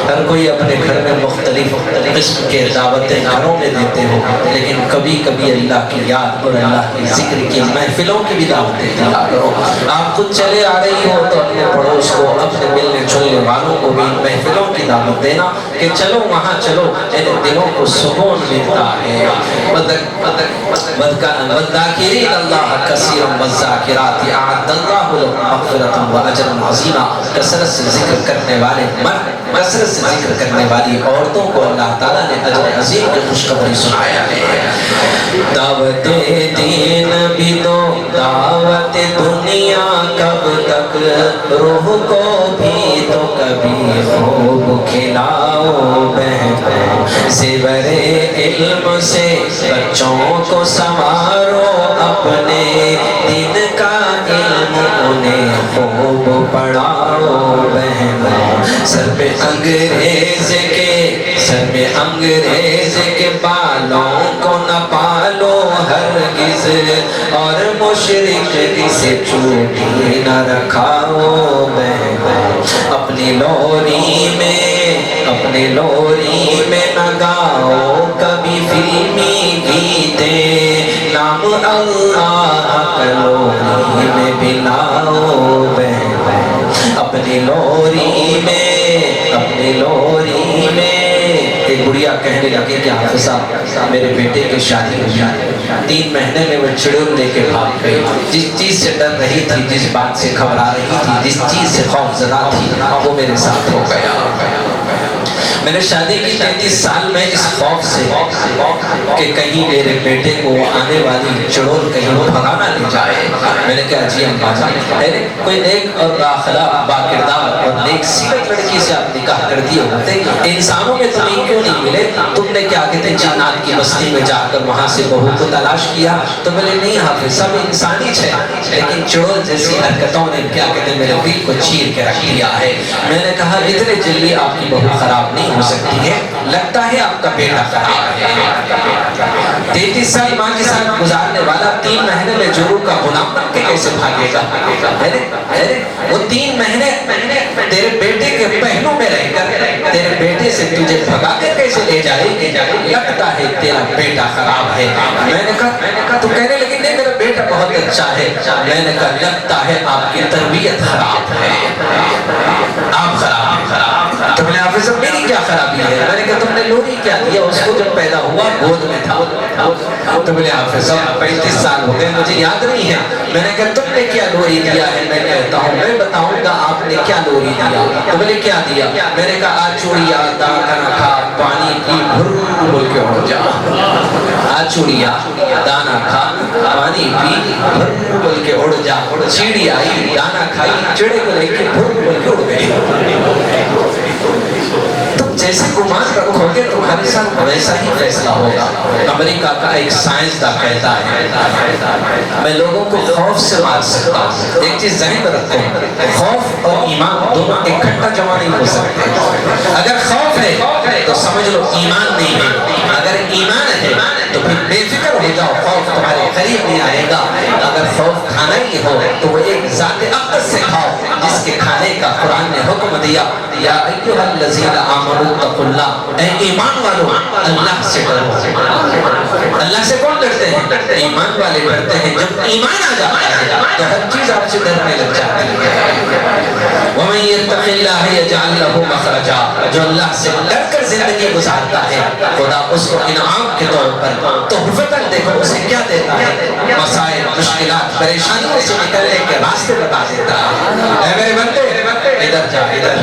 ہر کوئی اپنے گھر میں مختلف قسم کے دعوتیں گھروں میں دیتے ہو، لیکن کبھی کبھی اللہ کی یاد اور اللہ کی ذکر کی محفلوں کی بھی دعوتیں دیا کرو، آپ خود چلے آ رہی ہو تو اپنے پڑوس کو، اپنے ملنے جلنے والوں کو بھی محفلوں کی دعوت دینا کہ چلو وہاں چلو، ان دلوں کو سکون ملتا ہے، والذاکرین اللہ کثیرا والذاکرات اعد اللہ لهم مغفرۃ واجرا عظیما، کثرت سے ذکر کرنے والے مرد، کثرت سے ذکر کرنے والی عورتوں کو اللہ تعالیٰ نے اجر عظیم کی خوشخبری سنایا ہے، دعوت دین بھی دو، دعوت دنیا کب تک، روح کو بھی تو کبھی خوب کھلاؤ بہن، زیور علم سے بچوں کو سنوارو، اپنے دین کا علم انہیں خوب پڑھاؤ بہن، سر پہ انگریز کے بالوں کو نہ پالو ہرگز، اور مشرک سے چوٹی نہ رکھاؤ بہن، اپنی لوری میں نہ گاؤ کبھی فلمی گیتے، نام اللہ کا لوری میں بھی لاؤ بہن، اپنی لوری میں ایک گڑیا کہنے لگے کہ حافظ صاحب میرے بیٹے کی شادی ہوئی، 3 مہینے میں وہ چڑیل لے کے بھاگ گئی، جس چیز سے ڈر رہی تھی، جس بات سے گھبرا رہی تھی، جس چیز سے خوف زدہ تھی، وہ میرے ساتھ ہو گیا، میں نے شادی کی 33 سال میں اس خوف سے کہ کہیں میرے بیٹے کو آنے والی چڑول کہیں بھگانا نہیں جائے، میں نے کہا جی ہم باجی، کوئی نیک اور باخلاق باکردار اور نیک سیرت لڑکی سے آپ نکاح کر دیے ہوتے، انسانوں میں تمہیں کیوں نہیں ملے، تم نے کیا کہتے ہیں جنات کی بستی میں جا کر وہاں سے بہو کو تلاش کیا، تو میں نے نہیں حافظ سب انسانی ہے، لیکن چڑول جیسی حرکتوں نے کیا کہتے ہیں میرے دل کو چیر کے رکھ دیا ہے، میں نے کہا اتنے جلدی آپ کی بہو خراب نہیں ہو سکتی ہے، لگتا ہے آپ کا بیٹا خراب ہے، 33 سال ماں کے ساتھ گزارنے والا 3 مہینے میں جرو کا غلام بن کے کیسے بھاگے گا، وہ 3 مہینے تیرے بیٹے کے پہلوں میں رہ کر تیرے بیٹے سے تجھے بھگا کر کیسے لے جائے گی، لگتا ہے تیرا بیٹا خراب ہے، میں نے کہا تو کہنے لگی نہیں میرا بیٹا بہت اچھا ہے، میں نے کہا لگتا ہے آپ کی تربیت خراب ہے، آپ خراب تو میں نے حافظ صاحب میری کیا خرابی ہے، میں نے کہا تم نے لوری کیا دیا اس کو جب پیدا ہوا گود میں تھا، تو میں نے حافظ صاحب 35 سال ہو گئے مجھے یاد نہیں ہے، میں نے کہا تم نے کیا لوری دیا ہے، میں کہتا ہوں میں بتاؤں گا آپ نے کیا لوری دیا؟ تو بولے کیا دیا؟ میں نے کہا آ چوڑیا دانا کھا پانی پی بھر بول کے اڑ جا. آ چوڑیا دانا کھا پانی پی بھر بول کے اڑ جا. چیڑی آئی دانا کھائی چڑے کو لے کے بھر بول کے اڑ گئی. جیسے گمان رکھو گے تمہارے ساتھ ویسا ہی فیصلہ ہوگا. امریکہ کا ایک سائنسداں کہتا ہے میں لوگوں کو خوف سے مار سکتا ہوں. ایک چیز ذہن میں رکھو, خوف اور ایمان دونوں اکٹھا جمع نہیں ہو سکتے. اگر خوف ہے تو سمجھ لو ایمان نہیں ہے. اگر ایمان ہے تو پھر بے فکر ہو جاؤ, خوف تمہارے قریب نہیں آئے گا. اگر خوف کھانا ہی ہو تو وہ ایک ذات اقدس سے کھاؤ جس کے کھانے کا قرآن نے حکم دیا, یا ایھا الذین آمنوا اتقوا اللہ, اے ایمان والو اللہ سے ڈرو. اللہ سے کون ڈرتے ہیں؟ ایمان والے ڈرتے ہیں. جب ایمان آ جاتا ہے تو ہر چیز آپ سے ڈرنے لگ جاتی ہے. وَمَن يَتَّقِ اللَّهَ يَجْعَلْ لَهُ مَخْرَجًا, جو اللہ سے ڈر کر زندگی گزارتا ہے خدا اس کو انعام کے طور پر تحفتاً دیکھو اسے کیا دیتا ہے, مسائل, مشکلات, پریشانیوں سے نکلنے کے راستے بتا دیتا ہے. اے میرے بندے ادھر جا, ادھر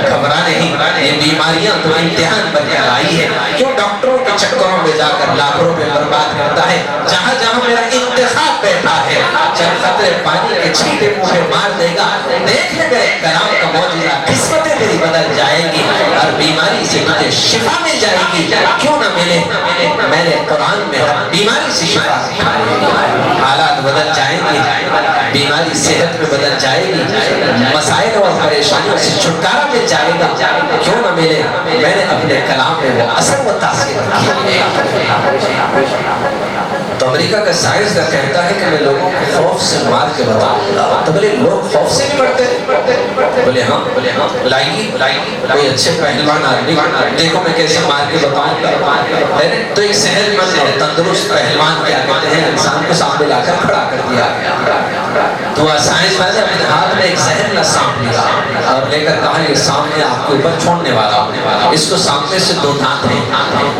گھبرا نہیں, یہ بیماریاں تو امتحان بن کر آئی ہے. کیوں ڈاکٹروں کے چکروں میں جا کر لاکھ روپے برباد کرتا ہے؟ جہاں جہاں میرا انتخاب بیٹھا ہے چند قطرے پانی کے چھینٹے منہ میں مار دے گا, دیکھ لے میرے کلام کا معجزہ, قسمتیں تیری بدل جائیں گی اور بیماری سے تجھے شفا مل جائے گی. کیوں نہ ملے؟ میں نے قرآن میں ہر بیماری سے شفا سکھائی. حالات بدل جائیں گے, بیماری صحت میں بدل جائے گی, مسائل اور پریشانیوں سے چھٹکارا مل جائے گا. کیوں نہ ملے؟ میں نے اپنے کلام میں وہ اثر و تاثیر رکھی ہے. تو امریکہ کا سائنسداں کہتا ہے کہ میں لوگوں کو خوف سے مار کے بتاؤں گا. تو بولے لوگ خوف سے بھی مرتے ہیں؟ بولے ہاں. لائیے کوئی اچھے پہلوان آدمی دیکھو میں کیسے مار کے بتاؤں گا. تو ایک صحت مند اور تندرست پہلوان کیا کہتے ہیں, انسان کو سامنے لا کر کھڑا کر دیا گیا. تو سائنسداں نے اپنے ہاتھ میں ایک زہریلا سانپ لیا اور لے کر کہا یہ سامنے آپ کے اوپر چھوڑنے والا, اس کو سامنے سے 2 دانت ہیں,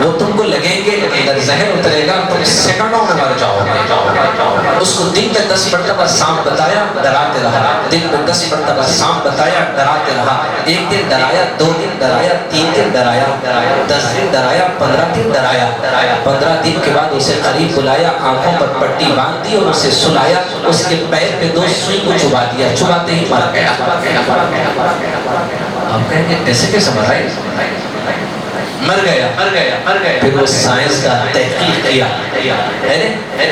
وہ تم کو لگیں گے, اندر زہر اترے گا, تم سیکنڈوں میں مر جاؤ گے. اس کو دن میں 10 مرتبہ سانپ بتایا, ڈراتے رہا. دن میں 10 مرتبہ سانپ بتایا, ڈراتے رہا. 1 دن ڈرایا, 2 دن ڈرایا, 3 دن ڈرایا, 10 دن ڈرایا, 15 دن ڈرایا. 15 دن کے بعد اسے قریب بلایا, آنکھوں پر پٹی باندھ دی اور اسے سلایا. اس کے پیر پہ 2 سوئی کو چبا دیا, چباتے ہی مر گیا. آپ کہیں گے ایسے کیسے مرائے؟ مر گیا. پھر وہ سائنسداں تحقیق کیا,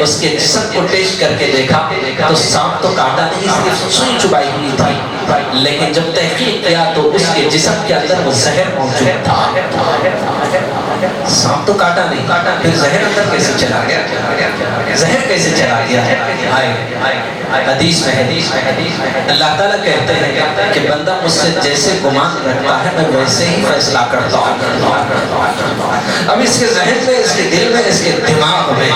اس کے جسم کو ٹیسٹ کر کے دیکھا تو سانپ تو کاٹا نہیں, صرف سوئی چبائی ہوئی تھی. لیکن جب تحقیق کیا تو اس کے جسم کے اندر وہ زہر موجود تھا. سانپ تو کاٹا نہیں, پھر زہر اندر کیسے چلا گیا؟ زہر کیسے چلا گیا؟ حدیث میں اللہ تعالیٰ کہتے ہیں کہ بندہ مجھ سے جیسے گمان رکھتا ہے میں ویسے ہی فیصلہ کرتا ہوں. اب اس کے ذہن میں, اس کے دل میں, اس کے دماغ میں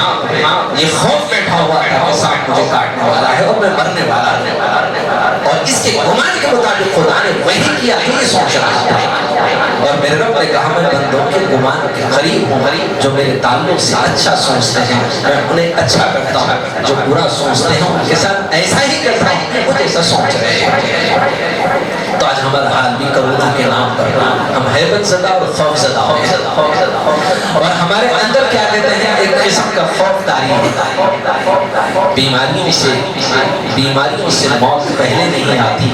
یہ خوف بیٹھا ہوا تھا کہ سانپ مجھے کاٹنے والا ہے اور میں مرنے والا ہوں, اور اس کے گمان کے مطابق خدا نے وہی کیا کہ یہ سوچ رہا تھا. اور میرے رب نے کہا میں بندوں کے گمان کے قریب ہوں, جو میرے تعلق سے اچھا سوچتے ہیں میں انہیں اچھا کرتا ہوں, جو برا سوچتے ہیں ان کے ساتھ ایسا ہی کرتا ہوں وہ جیسا سوچ رہے ہیں. تو آج ہمارا حال بھی کرونا کے نام پر ہم حیبت زدہ اور خوف زدہ ہیں, اور ہمارے اندر کیا کہتے ہیں ایک قسم کا خوف طاری ہے. بیماریوں سے موت پہلے نہیں آتی,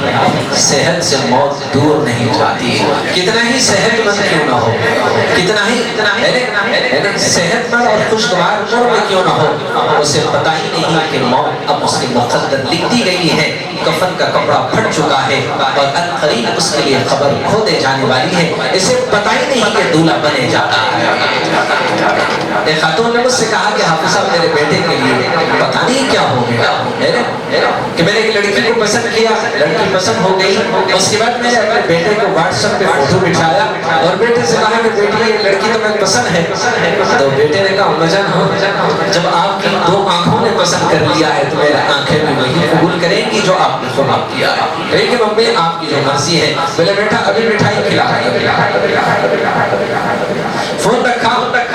صحت سے موت دور نہیں جاتی. کتنا ہی صحت مند کیوں نہ ہو, کتنا ہی صحت مند اور خوشگوار عمر میں کیوں نہ ہو, اسے پتہ ہی نہیں کہ موت اب اس کے مقدر لکھ دی گئی ہے. کفن کا کپڑا پھٹ چکا ہے اور عنقریب اس کے لیے خبر کھو دے جانے والی ہے. اسے پتہ ہی نہیں کہ دولہا بنے جاتا ہے. ایک خاتون نے مجھ سے کہا کہ حافظ صاحب میرے بیٹے کے لیے پتہ نہیں کیا ہو گیا, کہ میں نے ایک لڑکی کو پسند کیا, لڑکی پسند ہو گئی, اس کے بعد میں نے اپنے بیٹے کو واٹس ایپ پہ فوٹو بٹھایا اور بیٹے سے کہا کہ بیٹی یہ لڑکی تو میں پسند ہے. تو بیٹے نے کہا اما جان ہاں, جب آپ کی 2 آنکھوں نے پسند کر لیا ہے تو میری آنکھیں بھی وہی قبول کریں گی جو آپ نے خواب کیا ہے. کہیں کہ ممی آپ کی جو مرضی ہے. بولے بیٹا ابھی مٹھائی کھلا. فون رکھا,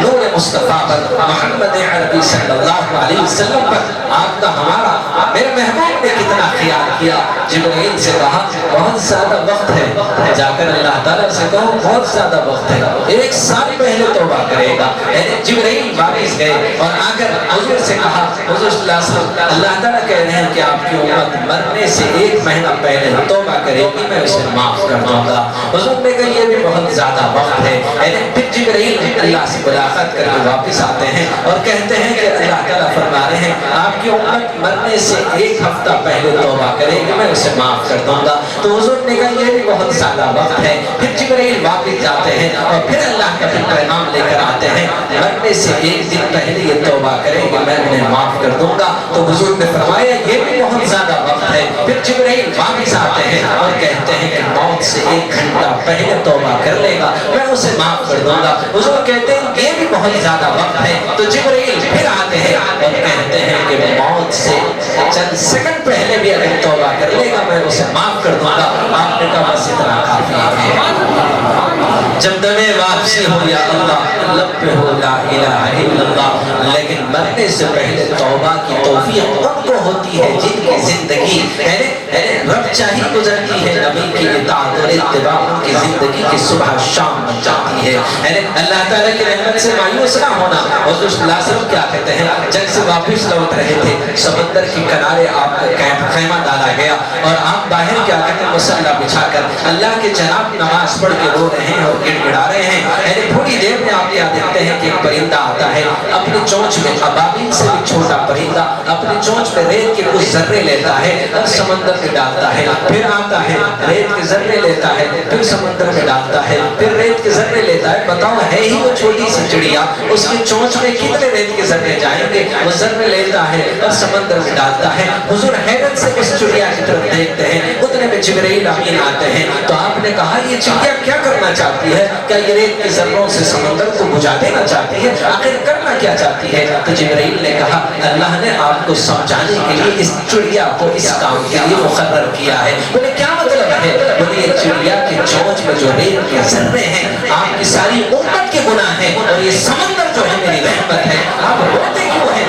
نور مصطفیٰ پر، محمد عربی صلی اللہ علیہ وسلم پر آپ کا ہمارا میرے محبوب نے کتنا خیال کیا۔ جبرائیل سے کہا بہت زیادہ وقت ہے، جا کر اللہ تعالیٰ سے کہو بہت زیادہ وقت ہے، 1 سال پہلے توبہ کرے گا۔ جبرائیل واپس گئے اور آ کر حضور سے کہا، حضور صلی اللہ علیہ وسلم اللہ تعالیٰ کہہ رہے ہیں کہ آپ کی امت مرنے سے 1 مہینہ پہلے توبہ کرے گی، میں اسے معاف کر دوں گا۔ حضور نے کہا یہ بھی بہت زیادہ وقت ہے۔ پھر جبرائیل اللہ سے ملاقات کر کے واپس آتے ہیں اور کہتے ہیں کہ اللہ تعالیٰ فرما رہے ہیں آپ کی امت مرنے سے 1 ہفتہ پہلے توبہ کرے گی، میں اسے معاف کر دوں گا۔ تو حضور نے کہا یہ بھی بہت زیادہ وقت ہے۔ پھر جبرائیل واپس جاتے ہیں اور پھر اللہ کا پھر پیغام لے کر آتے ہیں مرنے سے 1 دن پہلے یہ توبہ کرے گی، میں انہیں معاف کر دوں گا۔ تو حضور نے فرمایا یہ بھی بہت زیادہ وقت ہے۔ پھر جبرائیل واپس آتے ہیں اور کہتے ہیں کہ موت سے 1 گھنٹہ پہلے توبہ کر لے گا، میں اسے معاف کر دوں گا۔ حضور کہتے ہیں یہ بھی بہت زیادہ وقت ہے۔ تو جبرائیل پھر آتے ہیں اور کہتے ہیں کہ موت سے چند سیکنڈ پہلے بھی اگر توبہ کر لے گا، میں اسے معاف کر دوں گا۔ آپ نے کہا بس اتنا کافی ہے۔ جب دمے واپسی ہو یا اللہ، لب پہ ہو لا الہ الا اللہ، لیکن مرنے سے پہلے توبہ کی توفیق ان کو ہوتی ہے جن کی زندگی رب چاہی گزرتی ہے، نبی کی اطاعت اور اتباع ان کی زندگی کی صبح شام بن جاتی ہے۔ اللہ تعالیٰ کی رحمت سے مایوس نہ ہونا۔ حضور صلی اللہ علیہ وسلم کیا کہتے ہیں، جنگ سے واپس لوٹ رہے تھے، سمندر کے کنارے آپ خیمہ ڈالا گیا اور آپ باہر کیا کہتے ہیں مصلی بچھا کر اللہ کے جناب نماز پڑھ کے رو رہے ہیں اور گڑ گڑا رہے ہیں۔ تھوڑی دیر میں آپ کیا دیکھتے ہیں کہ ایک پرندہ آتا ہے، اپنی چونچ میں ابابیل سے بھی چھوٹا پرندہ اپنی چونچ میں ریت کے کچھ ذرے لیتا ہے اور سمندر میں ڈالتا ہے، پھر آتا ہے ریت کے ذرے لیتا ہے، پھر سمندر میں ڈالتا ہے، پھر ریت کے ذرے لیتا ہے۔ بتاؤ ہے ہی وہ چھوٹی سی چڑیا، اس کی چونچ میں کتنے ریت کے ذرے جائیں گے؟ وہ ذرے لیتا ہے اور سمندر میں ڈالتا ہے۔ حضور حیرت سے اس چڑیا کی طرف دیکھتے ہیں، اتنے میں جبرائیل امین آتے ہیں۔ تو آپ نے کہا یہ چڑیا کیا کرنا چاہتی ہے؟ کیا یہ ریت کے ذروں سے سمندر کو بجھا دینا چاہتی ہے؟ آخر کرنا کیا چاہتی ہے؟ تو جبرائیل نے کہا اللہ نے آپ کو سمجھانے کے لیے اس چڑیا کو اس کام کے لیے مقرر کیا ہے۔ بولے کیا مطلب ہے؟ بولے یہ چڑیا کی چونچ میں جو ریت کے ذرے ہیں آپ کی ساری امت کے گناہ ہیں، اور یہ سمندر جو ہے میری رحمت ہے۔ آپ روتے کیوں ہیں؟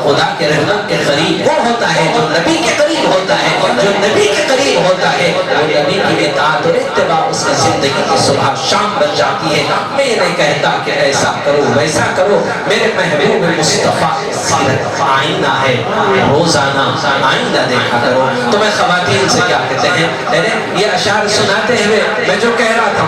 خدا کے رحمت کے قریب وہ ہوتا ہے جو نبی کے قریب ہوتا ہے، جو نبی کے قریب ہوتا ہے وہ نبی کی اطاعت اور اتباع اس کی زندگی کی صبح شام بن جاتی ہے۔ میں یہ نہیں کہتا کہ ایسا کرو ویسا کرو، میرے محبوب مصطفیٰ سیرت آئینہ ہے، روزانہ آئینہ دیکھا کرو۔ تو میں خواتین سے کیا کہتے ہیں، یہ اشعار سناتے ہوئے میں جو کہہ رہا تھا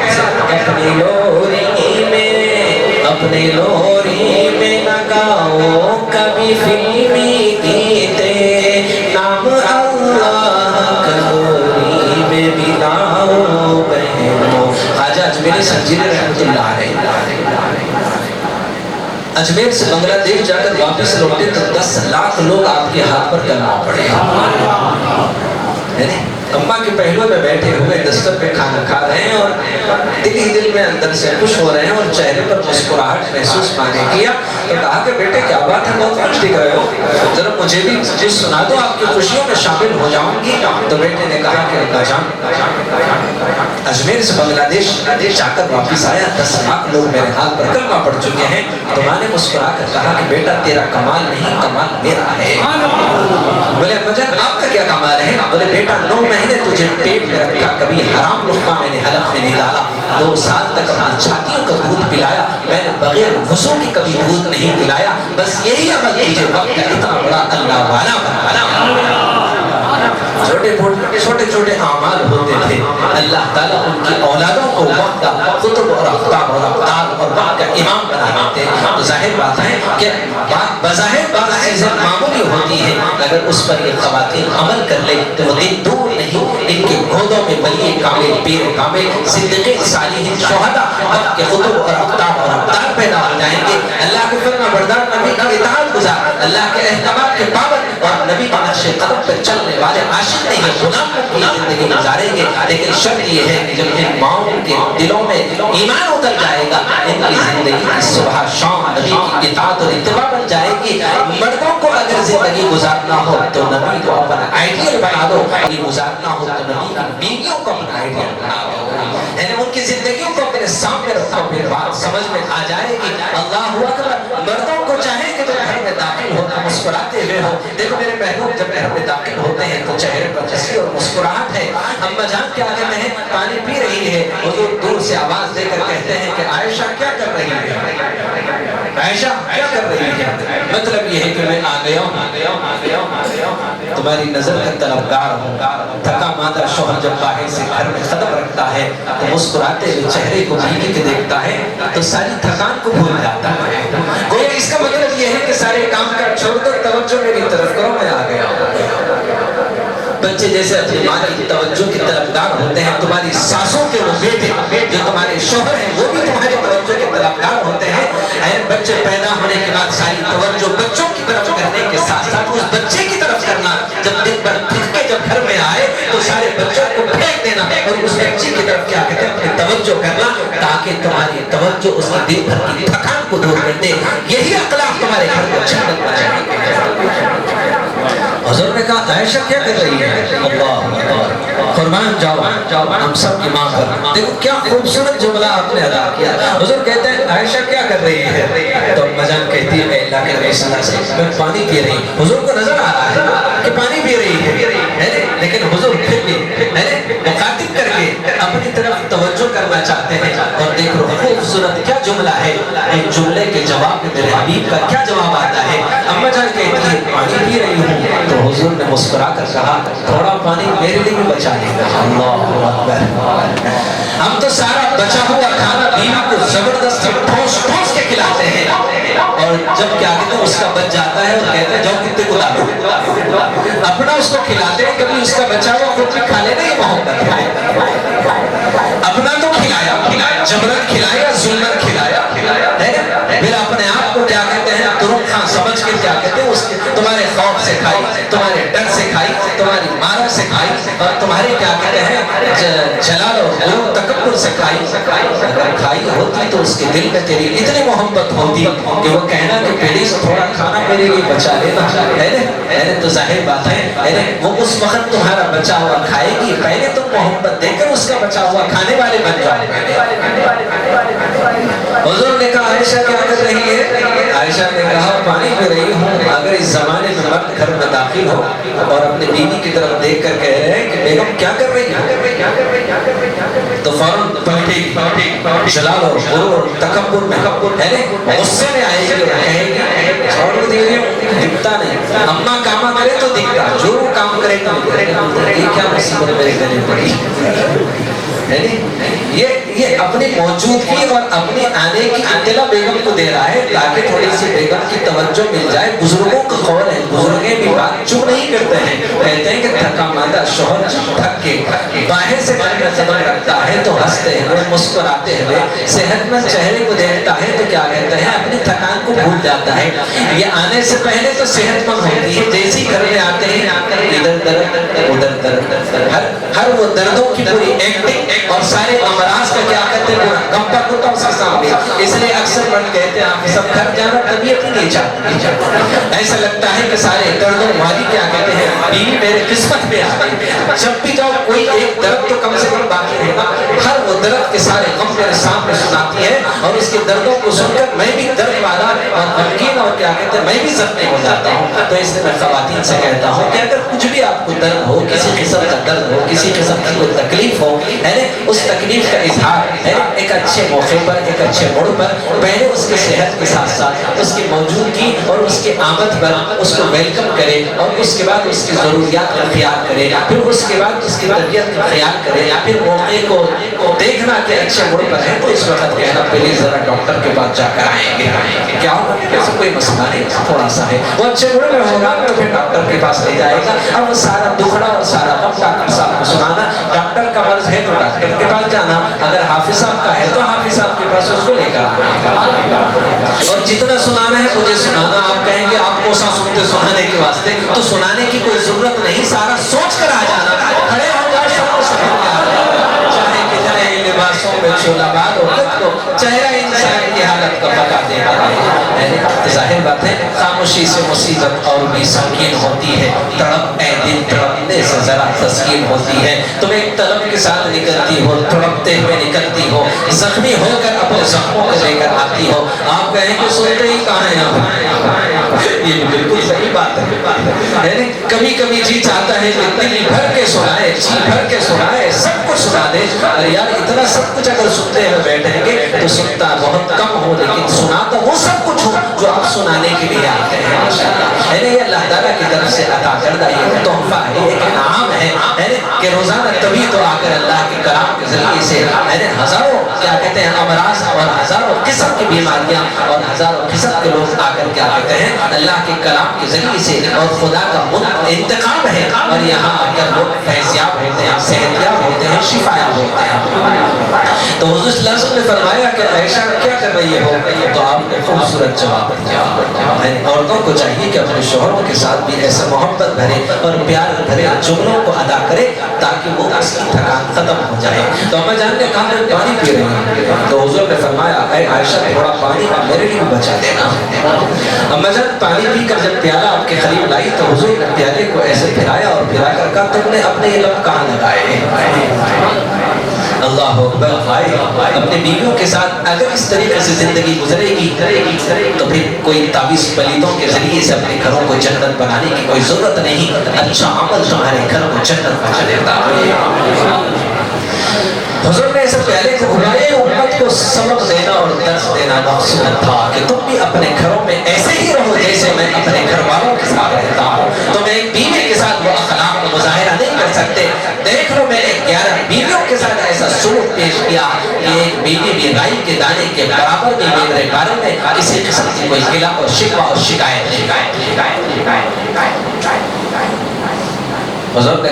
اپنی لوری میں، اپنی لوری میں نہ گاؤ کبھی فلمی گیتے، نام اللہ کلوری میں بھی لاؤ بہنوں۔ خواجہ اجمیری سنجیدہ رحمت اللہ علیہ اجمیر سے بنگلہ دیش جا کر واپس لوٹے تو 10 لاکھ لوگ آپ کے ہاتھ پر کلمہ پڑے۔ کمبا کے پہلو میں بیٹھے ہوئے دستر پہ کھانا کھا رہے ہیں اور دل ہی دل میں اندر سے خوش ہو رہے ہیں اور چہرے پر مسکراہٹ محسوس پانے کیا تو کہا کہ بیٹے کیا بات ہے، بہت خوش دکھ رہے ہو، ذرا مجھے بھی کچھ سنا دو، آپ کی خوشیوں میں شامل ہو جاؤں گی۔ تو بیٹے نے کہا کہ ابا جان اجمیر سے بنگلہ دیش جا کر واپس آیا، 10 لاکھ لوگ میرے ہاتھ پر کلمہ پڑھ چکے ہیں۔ تو ماں نے مسکرا کر کہا کہ بیٹا تیرا کمال نہیں، کمال میرا ہے۔ بولے ابا جان آپ کا کیا کمال ہے؟ بولے بیٹا 9 مہینے تجھے پیٹ میں رکھا، کبھی حرام لقمہ میں نے حلق میں نہیں ڈالا، 2 سال تک اپنی چھاتیوں کا دودھ پلایا، میں نے بغیر وضو کی کبھی دودھ نہیں پلایا، بس یہی عمل تجھے وقت کا اتنا بڑا اللہ والا بنانا۔ چھوٹے چھوٹے اعمال ہوتے تھے، اللہ تعالیٰ ان کی اولادوں کو وقت کا قطب اور اقطاب اور ابطال اور وقت کا امام بنا دیتے ہیں۔ تو ظاہر بات ہے کہ بظاہر بعض چیزیں معمولی ہوتی ہیں، اگر اس پر یہ خواتین عمل کر لے تو وہ دن دور نہیں، ان کے گودوں میں ولی کامل، پیر کامل، صدیقین، صالحین، شہداء وقت کے قطب اور اقطاب اور ابطال پیدا ہو جائیں گے۔ اللہ کے فرما بردار، نبی کی اطاعت گزار، اللہ کے احکامات کے پابند اور نبی کے نقش قدم پر چلنے والے عاشق نہیں ہے، غلاموں کی زندگی گزاریں گے۔ لیکن شرط یہ ہے کہ جب ان ماؤں کے دلوں میں ایمان اتر جائے گا، ان کی زندگی کی صبح شام نبی کی اطاعت اور اتباع بن جائے گی۔ مردوں کو اگر زندگی گزارنا ہو تو نبی کو اپنا آئیڈیل بنا دو، گزارنا ہو تو نبی کی بیویوں کو اپنا آئیڈیل بنا دو۔ یعنی ان کی زندگیوں کو اپنے سامنے رکھو، پھر بات سمجھ میں آ جائے گی۔ اللہ اکبر۔ مردوں کو چاہے کہ جب گھر میں داخل ہو تو مسکراتے ہوئے ہو۔ دیکھو میرے محبوب جب گھر میں داخل ہوتے ہیں تو چہرے پر ہنسی اور مسکراہٹ ہے۔ اما جان کیا کہتے ہیں؟ پانی پی رہی ہے، حضور دور سے آواز دے کر کہتے ہیں کہ عائشہ کیا کر رہی ہے؟ عائشہ کیا کر رہی ہے؟ مطلب یہ ہے کہ میں آ گیا ہوں، تمہاری نظر کا طلبگار ہوں۔ تھکا ماندہ شوہر جب باہر سے گھر میں قدم رکھتا ہے تو مسکراتے ہوئے چہرے کو بیوی کے دیکھتا ہے تو ساری تھکان کو بھول جاتا ہے۔ گویا اس کا مطلب یہ ہے کہ سارے کام کر چھوڑ دو، توجہ میری طرف کرو، میں آ گیا ہوں۔ بچے جیسے اپنی ماں کی توجہ کی طلبگار ہوتے ہیں، تمہاری ساسوں کے وہ بیٹے جو تمہارے شوہر ہیں وہ بھی تمہاری توجہ کے طلبگار ہوتے ہیں۔ اے بچے پیدا ہونے کے بعد ساری توجہ بچوں کی طرف کرنے کے ساتھ ساتھ اس بچے کی طرف کرنا، جب دن بھر تھک کے جب گھر میں آئے تو سارے بچوں کو پھینک دینا اور اس بچی کی طرف کیا کہتے ہیں اپنی توجہ کرنا، تاکہ تمہاری توجہ اس کی دن بھر کی تھکان کو دور کر دے۔ یہی اخلاق تمہارے گھر کو جنت بنائے گا۔ حضور نے کہا عائشہ کیا کر رہی ہے؟ اللہ قربان جاؤ ہم سب کی ماں پر۔ دیکھو کیا خوبصورت جملہ آپ نے ادا کیا۔ حضور کہتے ہیں عائشہ کیا کر رہی ہے؟ تو اما جان کہتی ہے اے اللہ کے نبی صلی اللہ علیہ وسلم میں پانی پی رہی ہوں۔ حضور کو نظر آ رہا ہے کہ پانی پی رہی ہے، لیکن حضور پھر بھی مخاطب کر کے اپنی طرف توجہ کرنا چاہتے ہیں۔ اور دیکھو خوبصورت کیا جملہ ہے، ایک جملے کے جواب میں میرے حبیب کا کیا جواب آتا ہے۔ اما جان کہتی ہے پانی پی رہی ہوں، تو حضور نے مسکرا کر کہا تھوڑا پانی میرے لیے بھی بچا لے گا۔ اللہ اکبر۔ ہم تو سارا بچا ہوا کھانا بیوی کو زبردستی ٹھوس ٹھوس کے کھلاتے ہیں، اور جب کیا کہتے ہیں اس کا بچ جاتا ہے اور کہتے ہیں جاؤ کتے کو ڈالو، اپنا اس کو کھلاتے ہیں، کبھی اس کا بچا ہوا خود بھی کھا لیتے ہیں۔ محبت ہے، اپنا تو کھلایا جبرن کھلایا ظلمن کھلایا، پھر اپنے آپ کو کیا کہتے ہیں ترک خان سمجھ کے کیا کہتے ہیں اس کے تمہارے خوف سے کھائی، تمہارے ڈر سے کھائی، تمہاری مارا سے کھائی، اور تمہارے کیا کہتے ہیں جلال اور غرور تکبر سے کھائی۔ اگر کھائی ہوتی تو اس کے دل میں تیری اتنی محبت ہوتی کہ وہ کہنا کہ پلیز تھوڑا کھانا میرے لیے بچا لینا، ہے تو ظاہر بات ہے وہ اس وقت تمہارا بچا ہوا کھائے گی، پہلے تم محبت دے کر اس کا بچا ہوا کھانے والے بن جاؤ۔ حضور نے کہا عائشہ کیا کر رہی ہے؟ عائشہ نے کہا پانی پی رہی ہوں۔ اگر اس زمانے میں مرد گھر میں داخل ہو اور اپنی بیوی کی طرف دیکھ کر کہہ رہے ہیں کہ بیگم کیا کر رہی ہے، تو فوراً پلٹے گی، جلال اور غرور اور تکبر میں غصے میں آئے گی اور کہے گی چھوڑ دیجیے دکھتا نہیں، اما کام کرے تو دکھتا، جو کام کرے تو یہ کیا مصیبت میرے گلے پڑی۔ یہ اپنی موجودگی اور اپنی آنے کی اطلاع بیگم کو دے رہا ہے تاکہ تھوڑی سی بیگم کی توجہ مل جائے۔ بزرگوں کا قول ہے، بزرگیں بھی بات چپ نہیں کرتے ہیں، کہتے ہیں کہ تھکا ماندہ شوہر تھک کے باہر سے گھر میں قدم رکھتا ہے تو ہنستے ہوئے مسکراتے ہوئے صحت مند چہرے کو دیکھتا ہے تو کیا کہتے ہیں اپنی تھکان کو بھول جاتا ہے۔ یہ آنے سے پہلے تو صحت مند ہوتی ہے، جیسی گھر میں آتے ہیں ادھر درد ادھر درد، ہر وہ دردوں کی پوری ایکٹنگ اور سارے امراض کا کیا کہتے ہیں کمپا کتا اس کے سامنے۔ اس لیے اکثر مرد کہتے ہیں آپ سب گھر جانا طبیعت ہی نہیں چاہتی، ایسا لگتا ہے کہ سارے دردوں والی کیا کہتے ہیں بیوی میرے قسمت میں آ گئی۔ جب بھی جاؤ کوئی ایک درد تو کم سے کم باقی رہتا، ہر وہ درد کے سارے غم میرے سامنے سناتی ہے اور اس کے دردوں کو سن کر میں بھی درد والا اور غمگین اور کیا کہتے ہیں میں بھی زخمی ہو جاتا ہوں۔ تو اس لیے میں خواتین سے کہتا ہوں کہ اگر کچھ بھی آپ کو درد ہو، کسی قسم کا درد ہو، کسی قسم کی کوئی تکلیف ہو، اس تکلیف کا اظہار ایک اچھے موقع پر، ایک اچھے موڑ پر پہلے اس کی صحت کے ساتھ ساتھ اس کی موجودگی اور اس کی آمد پر اس کو ویلکم کرے اور اس کے بعد اس کی ضروریات کا خیال کرے، پھر اس کے بعد اس کی طبیعت کا خیال کرے، یا پھر موقع کو دیکھنا کہ اچھے موڑ پر ہے تو اس وقت کہنا پلیز ذرا ڈاکٹر کے پاس جا کر آئیں گے، کیا ہوگا ایسا کوئی مسئلہ نہیں، تھوڑا سا ہے وہ اچھے موڑ میں ہوگا تو پھر ڈاکٹر کے پاس لے جائے گا۔ اب وہ سارا دکھڑا اور سارا غم ڈاکٹر صاحب کو سنانا، ڈاکٹر کا مرض ہے تو ڈاکٹر کے پاس جانا، اگر حافظ صاحب کا ہے تو حافظ صاحب کے پاس اس کو لے کر آنا، اور جتنا سنانا ہے مجھے سنانا۔ آپ کہیں گے آپ کو سنتے سنانے کے واسطے تو سنانے کی کوئی ضرورت نہیں، سارا سوچ کر آ جانا، کھڑے ہو جائے سب کو سمجھ میں آ جائے، چاہے کتنے ہی لباسوں میں چولا باد ہو، خود کو چہرہ انسان کی حالت کا بتا دیتا ہے۔ ظاہر بات ہے خاموشی سے مصیبت اور بھی سنگین ہوتی ہے، تڑپ اے دل تڑپنے راستے سے ذرا تسکین ہوتی ہے. تم ایک طلب کے ساتھ نکلتی ہو, تڑپتے ہوئے نکلتی ہو, زخمی ہو کر اپنے زخموں کو لے کر آتی ہو. آپ کہیں کہ سنتے ہی کہاں ہیں آپ؟ یہ بالکل صحیح بات ہے. کبھی کبھی جی چاہتا ہے کہ دل بھر کے سنائے, جی بھر کے سنائے, سب کچھ سنا دے. اور یار اتنا سب کچھ اگر سنتے ہوئے بیٹھیں گے تو سنتا بہت کم ہو, لیکن سناتا وہ سب کچھ ہو جو آپ سنانے کے لیے آتے ہیں. ماشاءاللہ ہے نا, یہ اللہ تعالیٰ کی طرف سے عطا کردہ یہ تحفہ ہے, ایک انعام ہے کہ روزانہ تبھی تو آ کر اللہ کے کلام کے ذریعے سے ہزاروں کیا کہتے ہیں امراض اور ہزاروں قسم کی بیماریاں اور ہزاروں قسم کے لوگ آ کر کیا کہتے ہیں اللہ کے کلام کے ذریعے سے, اور خدا کا انتقام ہے, اور یہاں آ کر لوگ فیضیاب ہوتے ہیں, صحتیاب ہوتے ہیں, شفایاب ہوتے ہیں. تو حضور صلی اللہ علیہ وسلم نے فرمایا کہ عائشہ کیا کر رہی ہو, تو آپ نے خوبصورت جواب دیا. عورتوں کو چاہیے کہ اپنے شوہروں کے ساتھ بھی ایسے محبت بھرے اور پیار بھرے جملوں کو ادا کرے تاکہ وہ اس کی تھکان ختم ہو جائے. تو اما جان نے کہا میں پانی پی رہی ہوں, تو حضور نے فرمایا اے عائشہ تھوڑا پانی میرے لیے بھی بچا دینا. اما جان پانی پی کر جب پیالہ آپ کے قریب لائی تو حضور نے پیالے کو ایسے پھرایا اور پھرا کر کہا تم نے اپنے یہ لب کہاں لگائے؟ اللہ اکبر. اپنے بیویوں کے ساتھ اگر اس طریقے سے زندگی گزرے گی تو پھر کوئی تعویذ پلیتوں کے ذریعے سے اپنے گھروں کو جنت بنانے کی کوئی ضرورت نہیں. اچھا عمل تمہارے گھر کو جنت بنا دیتا ہے. حضور نے ایسے پیالے کو گھمائے, امت کو سبق دینا اور درس دینا مقصود تھا کہ تم بھی اپنے گھروں میں ایسے ہی رہو جیسے میں اپنے گھر والوں کے ساتھ رہتا ہوں. تم ایک بیوی کے ساتھ وہ اخلاق کا مظاہرہ نہیں کر سکتے. دیکھ لو میں نے 11 بیویوں کے ساتھ ایسا سلوک پیش کیا کہ ایک بیوی بھی رائی کے دانے کے برابر بھی میرے بارے میں کسی قسم کی کوئی گلہ اور شکوہ اور شکایت نہیں. حضور نے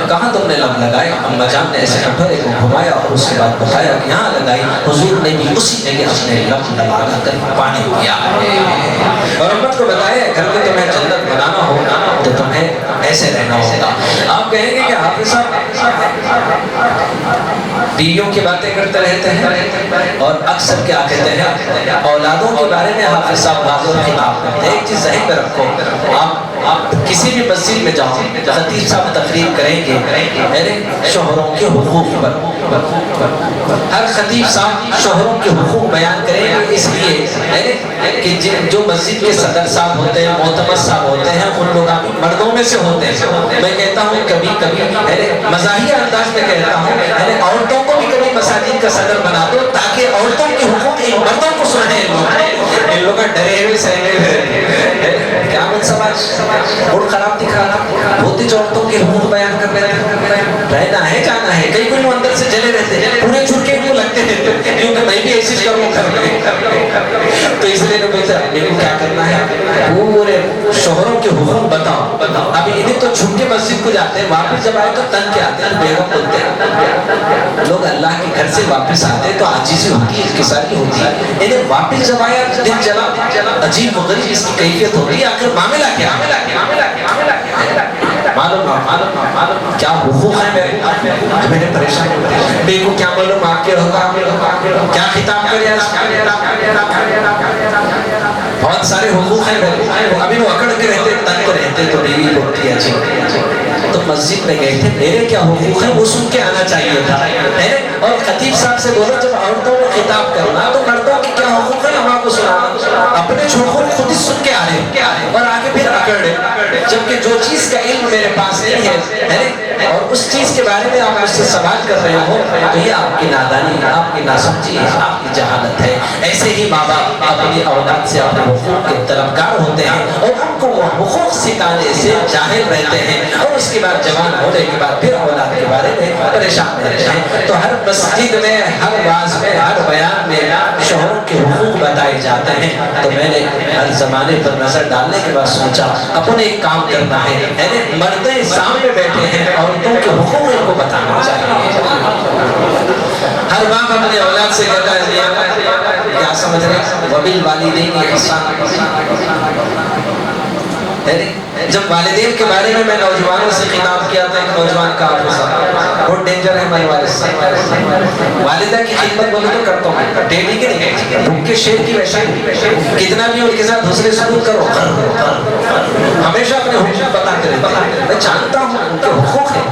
کہا تم نے لب لگائے؟ اما جان نے ایسے کٹورے کو گھمایا اور اس کے بعد بتایا کہ یہاں لگائی. حضور نے بھی اسی جگہ اپنے لب لگا کر پانی پیا اور امت کو بتایا گھر میں تمہیں جنت بنانا ہوگا تو تمہیں ایسے رہنا ہوگا. آپ کہیں گے کہ حافظ صاحب بیویوں کی باتیں کرتے رہتے ہیں اور اکثر کیا کہتے ہیں اولادوں کے بارے میں حافظ صاحب واضح خطاب کرتے ہیں. ایک چیز ذہن میں رکھو, آپ کسی بھی مسجد میں جاؤ, خطیب صاحب تقریر کریں گے میرے شوہروں کے حقوق پر. ہر خطیب صاحب شوہروں کے حقوق بیان کریں گے, اس لیے کہ جو مسجد کے صدر صاحب ہوتے ہیں, معتمد صاحب ہوتے ہیں, ان لوگ مردوں میں سے ہوتے ہیں. میں کہتا ہوں کبھی کبھی مزاحیہ انداز میں کہتا ہوں عورتوں کو بھی کبھی مساجد کا صدر بنا دو تاکہ عورتوں کے حقوق ان مردوں کو سنیں. ان لوگ ڈرے ہوئے سہنے ہوئے کیا من سماج اور خراب دکھ رہا تھا. ہوتی جو عورتوں کے حقوق بیان کر رہے تھے, رہنا ہے جانا ہے. کئی کوئی اندر سے جلے رہتے ہیں, پورے چھوٹ کے کیوں لگتے ہیں کیونکہ میں بھی ایسی کروں تو اس لیے بولتے ہیں میرے کو کیا کرنا ہے, پورے شوہروں کے حقوق بتاؤ. ابھی انہیں تو چھوٹ کے مسجد کو جاتے ہیں, واپس جب آئے تو تن کے آتے ہیں, بیگم بولتے ہیں. لوگ اللہ کے گھر سے واپس آتے ہیں تو عاجزی ہوتی ہے, انکساری ہوتی ہے. انہیں واپس جب آیا دل چلا, عجیب و غریب اس کی کیفیت ہوتی ہے. آخر معاملہ کیا معلوم کیا حقوق ہیں میرے, میں نے پریشان بے کو کیا معلوم آپ کے ہوگا, کیا خطاب کرے. بہت سارے حقوق ہیں ابھی وہ اکڑ کے رہتے, تنگ رہتے تو بیوی بولتی ہے جی. تو مسجد میں گئے تھے, میرے کیا حقوق ہیں وہ سن کے آنا چاہیے تھا. اور خطیب صاحب سے بولا جب عورتوں کو خطاب کرنا تو مردوں کے کیا حقوق ہیں ہم آپ کو سنانا. اپنے حقوق خود ہی سن کے آ رہے اور آگے پھر اکڑ رہے, جبکہ جو چیز کا علم میرے پاس نہیں ہے اور اس چیز کے بارے میں آپ مجھ سے سوال کر رہے ہو تو یہ آپ کی نادانی, آپ کی ناسمجھی, آپ کی جہالت ہے. ایسے ہی ماں باپ اپنی اولاد سے اپنے حقوق کے طلبگار ہوتے ہیں اور ان کو وہ حقوق سکھانے سے جاہل رہتے ہیں, اور اس کے بعد جوان ہونے کے بعد پھر اولاد کے بارے میں پریشان رہتے ہیں. تو ہر مسجد میں, ہر واعظ میں, ہر بیان میں شوہروں کے حقوق بتائے جاتے ہیں. تو میں نے ہر زمانے پر نظر ڈالنے کے بعد سوچا اپنے ایک کام کرنا ہے, مردیں سامنے بیٹھے ہیں, عورتوں کے حقوق ان کو بتانا چاہیے. ہر باپ اپنے اولاد سے کہتا ہے کیا سمجھ رہے وبالوالدین احسان, جب والدین کے بارے میں نوجوانوں سے خطاب کیا تھا، ایک نوجوان کا بہت ڈینجر ہے ہمارے والد سے، والدہ کی خدمت بولے تو کرتا ہوں، ڈیلی کے نہیں، بھوک کے شیر کی ویسا کتنا بھی ان کے ساتھ دوسرے سلوک کرو، ہمیشہ اپنے حقوق بتاتے رہتے۔ میں جانتا ہوں ان کے حقوق ہیں،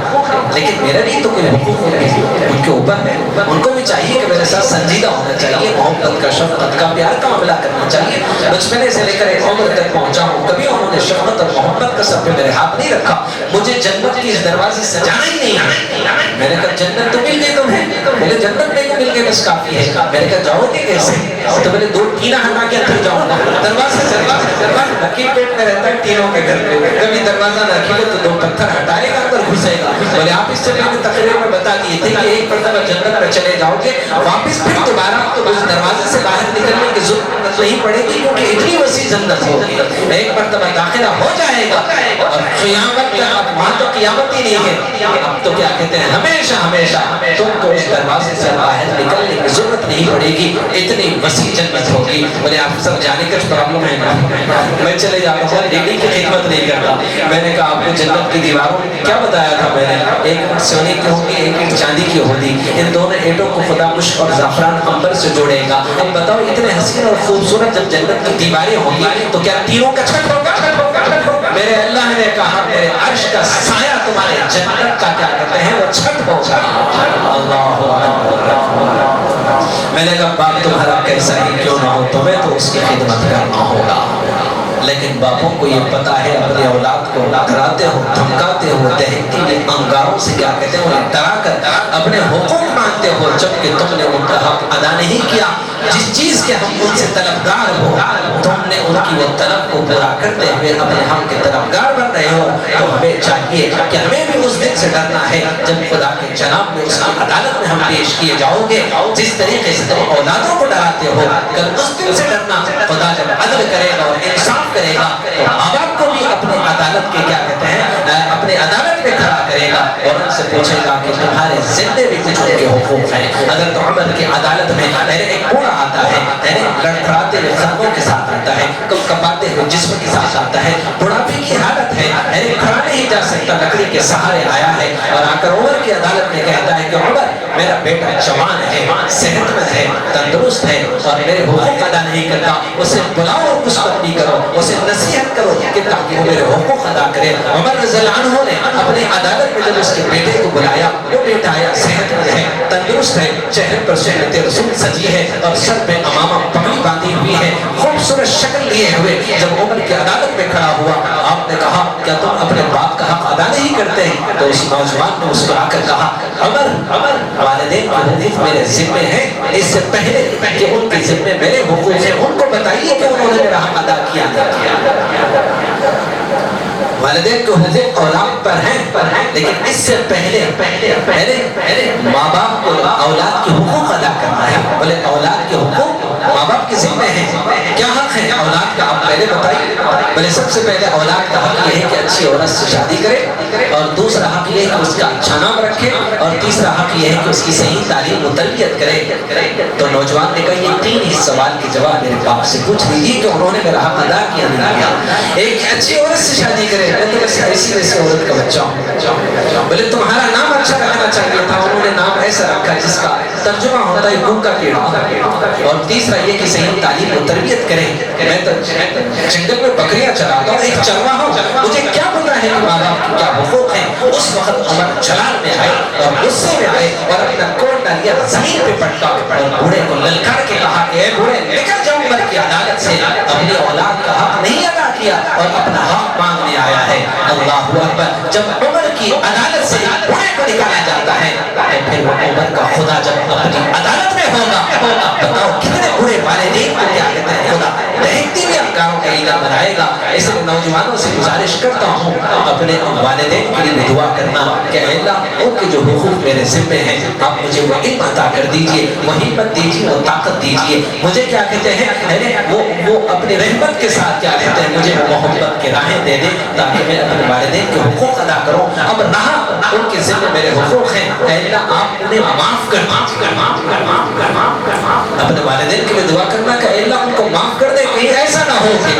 لیکن میرا بھی تو کوئی حقوق ان کے اوپر ہے، ان کو بھی چاہیے کہ میرے ساتھ سنجیدہ ہونا چاہیے، محبت کا، شفقت کا، پیار کا معاملہ کرنا چاہیے۔ بچپنے سے لے کر ایک عمر تک پہنچا ہوں، کبھی انہوں نے شفقت اور محبت کا سب پہ میرے ہاتھ نہیں رکھا، مجھے جنت کی اس دروازے سجانا ہی نہیں ہے۔ میں نے کہا جنت تو مل گئی تمہیں، بولے جنت میرے کو مل گئی بس کافی ہے۔ میں نے کہا جاؤ گے کیسے؟ تو میں نے 2 ٹینہ ہٹا کے اندر جاؤں گا، دروازے سے نقیب پیٹ میں رہتا ہے ٹینوں کے گھر پہ، کبھی دروازہ نہ کھلے تو 2 پتھر ہٹائے گا اندر گھسے گا۔ بولے آپ اس سے پہلے تقریر میں بتا دیے تھے کہ ایک مرتبہ جنت میں چلے جاؤ گے، واپس پھر دوبارہ اس دروازے سے باہر نکلنے کی ضرورت نہیں پڑے گی، کیونکہ اتنی وسیع جنت ہوگی، ایک مرتبہ داخلہ ہو جائے گا اور قیامت کا وہاں تو قیامت ہی نہیں ہے، اب تو کیا کہتے ہیں ہمیشہ ہمیشہ تم کو اس دروازے سے باہر نکلنے کی ضرورت نہیں پڑے گی، اتنی وسیع جنت ہوگی۔ بولے آپ سب جانے کا پرابلم ہے نا، میں چلے جاتا ہوں، ڈیلی کی خدمت نہیں کرتا۔ میں نے کہا آپ کو جنت کی دیواروں کیا بتایا تھا میں نے، ایک اینٹ سونے کی ہوگی، ایک اینٹ چاندی کی ہوگی، ان دونوں اینٹوں کو خدا مشک اور زعفران عنبر سے جوڑے گا۔ اب بتاؤ اتنے حسین اور خوبصورت جب جنت کی دیواریں ہوں گی تو کیا تینوں کا چھت ہوگا؟ میرے اللہ نے کہا میرے عرش کا سایہ تمہارے جنت کا کیا کہتے ہیں وہ چھت ہوگا۔ اللہ میں نے کہا باپ تمہارا کیسا ہی کیوں نہ ہو، تمہیں تو اس کی خدمت کرنا ہوگا، لیکن باپوں کو یہ پتا ہے اپنے اولاد کو ڈراتے ہو، دھمکاتے ہو، دہنتی ہوئے انگاروں سے کیا کہتے ہیں انہیں ڈرا کر اپنے حقوق مانتے ہو، جبکہ تم نے ان کا حق ادا نہیں کیا۔ جس چیز کے ہم ان سے طلبگار ہو، تم نے ان کی وہ طلب کو پورا کرتے ہوئے اپنے حق کے طلبگار بن رہے ہو، تو ہمیں چاہیے کہ ہمیں بھی اس دن سے ڈرنا ہے جب خدا کے جناب میں اس کی عدالت میں ہم پیش کیے جاؤ گے۔ جس طریقے سے تم اولادوں کو ڈراتے ہو، کل اس دن سے ڈرنا خدا جب عدل کرے گا اور انصاف کرے گا تو ماں باپ کو بھی اپنے عدالت کے کیا کہتے ہیں اپنے عدالت میں کھڑا کرے گا اور ان سے پوچھے گا کہ تمہارے زندے بھی کچھ ان کے حقوق ہیں۔ اگر تو عمر کی عدالت میں ایک بوڑھا آتا ہے، لڑکھڑاتے ہوئے خطبوں کے ساتھ آتا ہے، کم کپاتے ہوئے جسم کے ساتھ آتا ہے، بڑھاپے کی حالت ہے، کھڑا نہیں جا سکتا، لکڑی کے سہارے آیا ہے اور آ کر عمر کی عدالت میں کہتا ہے کہ عمر میرا بیٹا جوان ہے، صحت مند ہے، تندرست ہے اور میرے حقوق ادا نہیں کرتا، اسے بلاؤ اور پشپتی کرو، اسے نصیحت کرو کہ تاکہ وہ میرے حقوق ادا کرے۔ عمر رضی اللہ عنہ نے اپنی عدالت میں جب اس کے بیٹے کو بلایا، وہ بیٹا آیا، صحت مند ہے، تندرست ہے، چہرے پر سنت رسول سجی ہے اور سر پہ امامہ پگڑی باندھی ہوئی ہے، خوبصورت شکل لیے ہوئے جب عمر کی عدالت میں کھڑا ہوا، آپ نے کہا کیا تم اپنے باپ کا حق ادا نہیں کرتے ہیں؟ تو اس نوجوان نے مسکرا کر کہا عمر والدین کے حقوق میرے ذمے ہیں، اس سے پہلے کہ ان کے ذمے میرے حقوق ہیں، ان کو بتائیے کہ انہوں نے میرا حق ادا کیا والدین کے حقوق اولاد پر ہیں، لیکن اس سے پہلے ماں باپ کو اولاد کے حقوق ادا کرنا ہے۔ بولے اولاد کے حقوق ماں باپ کے ذمہ ہیں، کیا حق ہے اولاد کا آپ پہلے بتائیے۔ بولے سب سے پہلے اولاد کا حق یہ ہے کہ اچھی عورت سے شادی کرے، اور دوسرا حق یہ ہے کہ اس کا اچھا نام رکھے، اور تیسرا حق یہ ہے کہ اس کی صحیح تعلیم و تربیت کرے۔ تو نوجوان نے کہا یہ 3 ہی سوال کے جواب میرے باپ سے پوچھ لیجیے کہ انہوں نے میرا حق ادا کیا نہیں کیا۔ ایک اچھی عورت سے شادی کرے، میں تو بس ایسی ویسی عورت کا بچہ ہوں۔ بولے تمہارا نام اچھا رکھنا چاہیے تھا، انہوں نے نام ایسا رکھا جس کا ترجمہ ہوتا ہے گم کا کیڑا۔ اور تیسرا یہ کہ صحیح تعلیم و تربیت کرے۔ میں تو جنگل میں بکریاں چراتا ہوں، ایک چرواہا ہوں، مجھے کیا پتا ہے کہ ماں باپ کی کیا حقوق ہیں۔ اس وقت عمر جلال میں آئے اور غصے میں آئے اور اپنا کوٹ ڈالیا زمین پہ پٹکا اور بوڑھے کو للکار کے کہا کہ اے بوڑھے نکل جاؤ عمر کی عدالت سے، اپنی اولاد کا حق نہیں ادا کیا اور اپنا حق مانگنے آیا ہے۔ اللہ اکبر۔ جب عمر کی عدالت سے بوڑھے کو نکالا جاتا ہے تو پھر وہ عمر کا خدا جب اپنی عدالت میں ہوگا، بتاؤ کتنے بڑے والدین کو کیا کہتے ہیں خدا دہتی ہوئے انگاروں کا عیدہ بنائے گا۔ اس لیے نوجوانوں سے گزارش کرتا ہوں اپنے والدین کے لیے دعا کرنا کہ اے اللہ ان کے جو حقوق میرے ذمے ہیں آپ مجھے وہ علم عطا کر دیجئے، وہ ہمت دیجئے، وہ طاقت دیجئے، مجھے کیا کہتے ہیں وہ اپنے رحمت کے ساتھ کیا کہتے ہیں مجھے وہ محبت کے راہیں دے دے تاکہ میں اپنے والدین کے حقوق ادا کروں۔ اب رہا ان کے ذمے میرے حقوق ہیں، اے اللہ آپ انہیں معاف کر اپنے والدین کے لیے دعا کرنا کہ اے اللہ ان کو معاف کر دے، کہیں ایسا نہ ہو کہ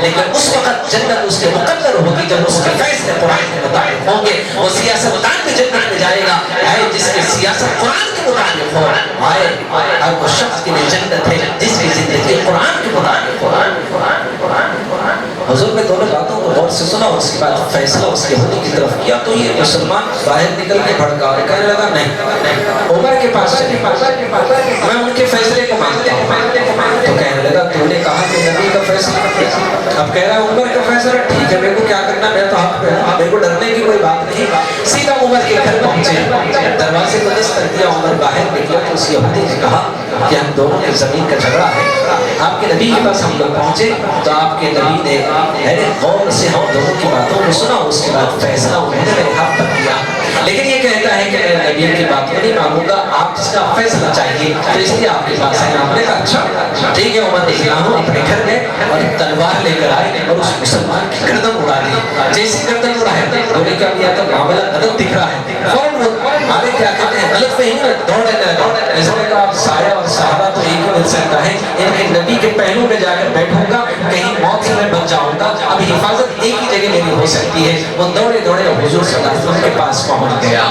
لیکن اس وقت جنت اس کے مقدر ہوگی جب اس کے فیصلے قرآن کے مطابق ہوں گے. وہ سیاستدان بھی جنت میں جائے گا آئے جس کی سیاست قرآن کے مطابق ہو. آئے ہر وہ شخص کے لیے جنت ہے جس کی زندگی قرآن کے مطابق ہو. حضور نے دونوں باتوں کو غور سے سنا اور اس کے بعد فیصلہ اس یہودی کی طرف کیا تو یہ مسلمان باہر نکل کے بھڑکا اور کہنے لگا نہیں عمر کے پاس چلے میں ان کے فیصلے کو مانتا ہوں. تو کہنے لگا تو نے کہا کہ نبی کا فیصلہ اب کہہ رہا ہے عمر کا فیصلہ ٹھیک ہے میرے کو کیا کرنا میں تو حق پہ ہوں میرے کو ڈرنے کی کوئی بات نہیں. سیدھا عمر کے گھر پہنچے دروازے کو دست کر دیا. عمر باہر نکلا تو اس یہودی نے کہا کہ ہم دونوں کے زمین کا جھگڑا ہے آپ کے نبی کے پاس ہم لوگ پہنچے تو آپ کے نبی نے غور سے ہم دونوں کی باتوں کو سنا اس کے بعد فیصلہ انہوں نے میرے حق پر کیا. لیکن یہ کہتا ہے کہ میں نبی کی بات کو نہیں مانوں گا آپ جس کا فیصلہ چاہیے تو اس لیے آپ کے پاس ہے. آپ نے کہا اچھا ٹھیک ہے. عمر رضی اللہ عنہ اپنے گھر گئے اور تلوار لے کر آئے اور اس مسلمان کی گردن اڑا دی. جیسی گردن اڑائے تو نے کیا کیا تو معاملہ غلط دکھ رہا ہے فوراً ہمارے کیا کہتے ہیں غلط فہمی میں دوڑنے لگا. اس نے کہا سایہ اور صحابہ تو ایک ہی مل سکتا ہے ان کے نبی کے پہلو میں جا کر بیٹھوں گا کہیں موت سے میں بچ جاؤں گا. اب حفاظت ایک ہی جگہ میری ہو سکتی ہے. وہ دوڑے دوڑے حضور صلی اللہ علیہ وسلم کے پاس پہنچ گیا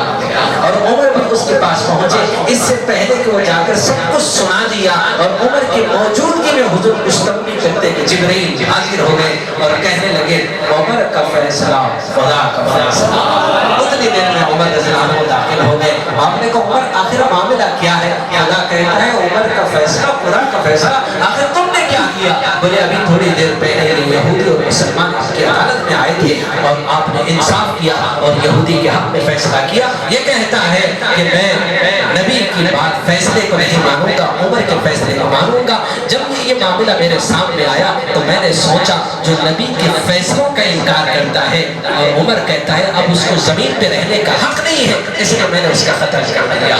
اور عمر بھی اس کے پاس پہنچے. اس سے پہلے کہ وہ جا کر سب کچھ سنا دیا اور عمر کی موجودگی میں حضور مستقبل کرتے کہ جبرائیل حاضر ہو گئے اور کہنے لگے عمر کا فیصلہ خدا کا فیصلہ. اتنی دیر میں عمر رضی اللہ عنہ داخل ہو گئے. آپ نے کہا عمر آخر معاملہ کیا ہے؟ خدا کہتا ہے عمر کا فیصلہ خدا کا فیصلہ. آخر تم نے کیا کیا؟ بولے ابھی تھوڑی دیر پہلے یہودی اور مسلمان آپ کی عدالت میں آئے تھے اور آپ نے انصاف کیا اور یہودی کے حق میں فیصلہ کیا. یہ کہتا ہے کہ میں نبی کی بات فیصلے کو نہیں مانوں گا عمر کے فیصلے کو مانوں گا. جب یہ معاملہ میرے سامنے آیا تو میں نے سوچا جو نبی کے فیصلوں کا انکار کرتا ہے اور عمر کہتا ہے اب اس کو زمین پہ رہنے کا حق نہیں ہے اس لیے میں نے اس کا خطر کر دیا.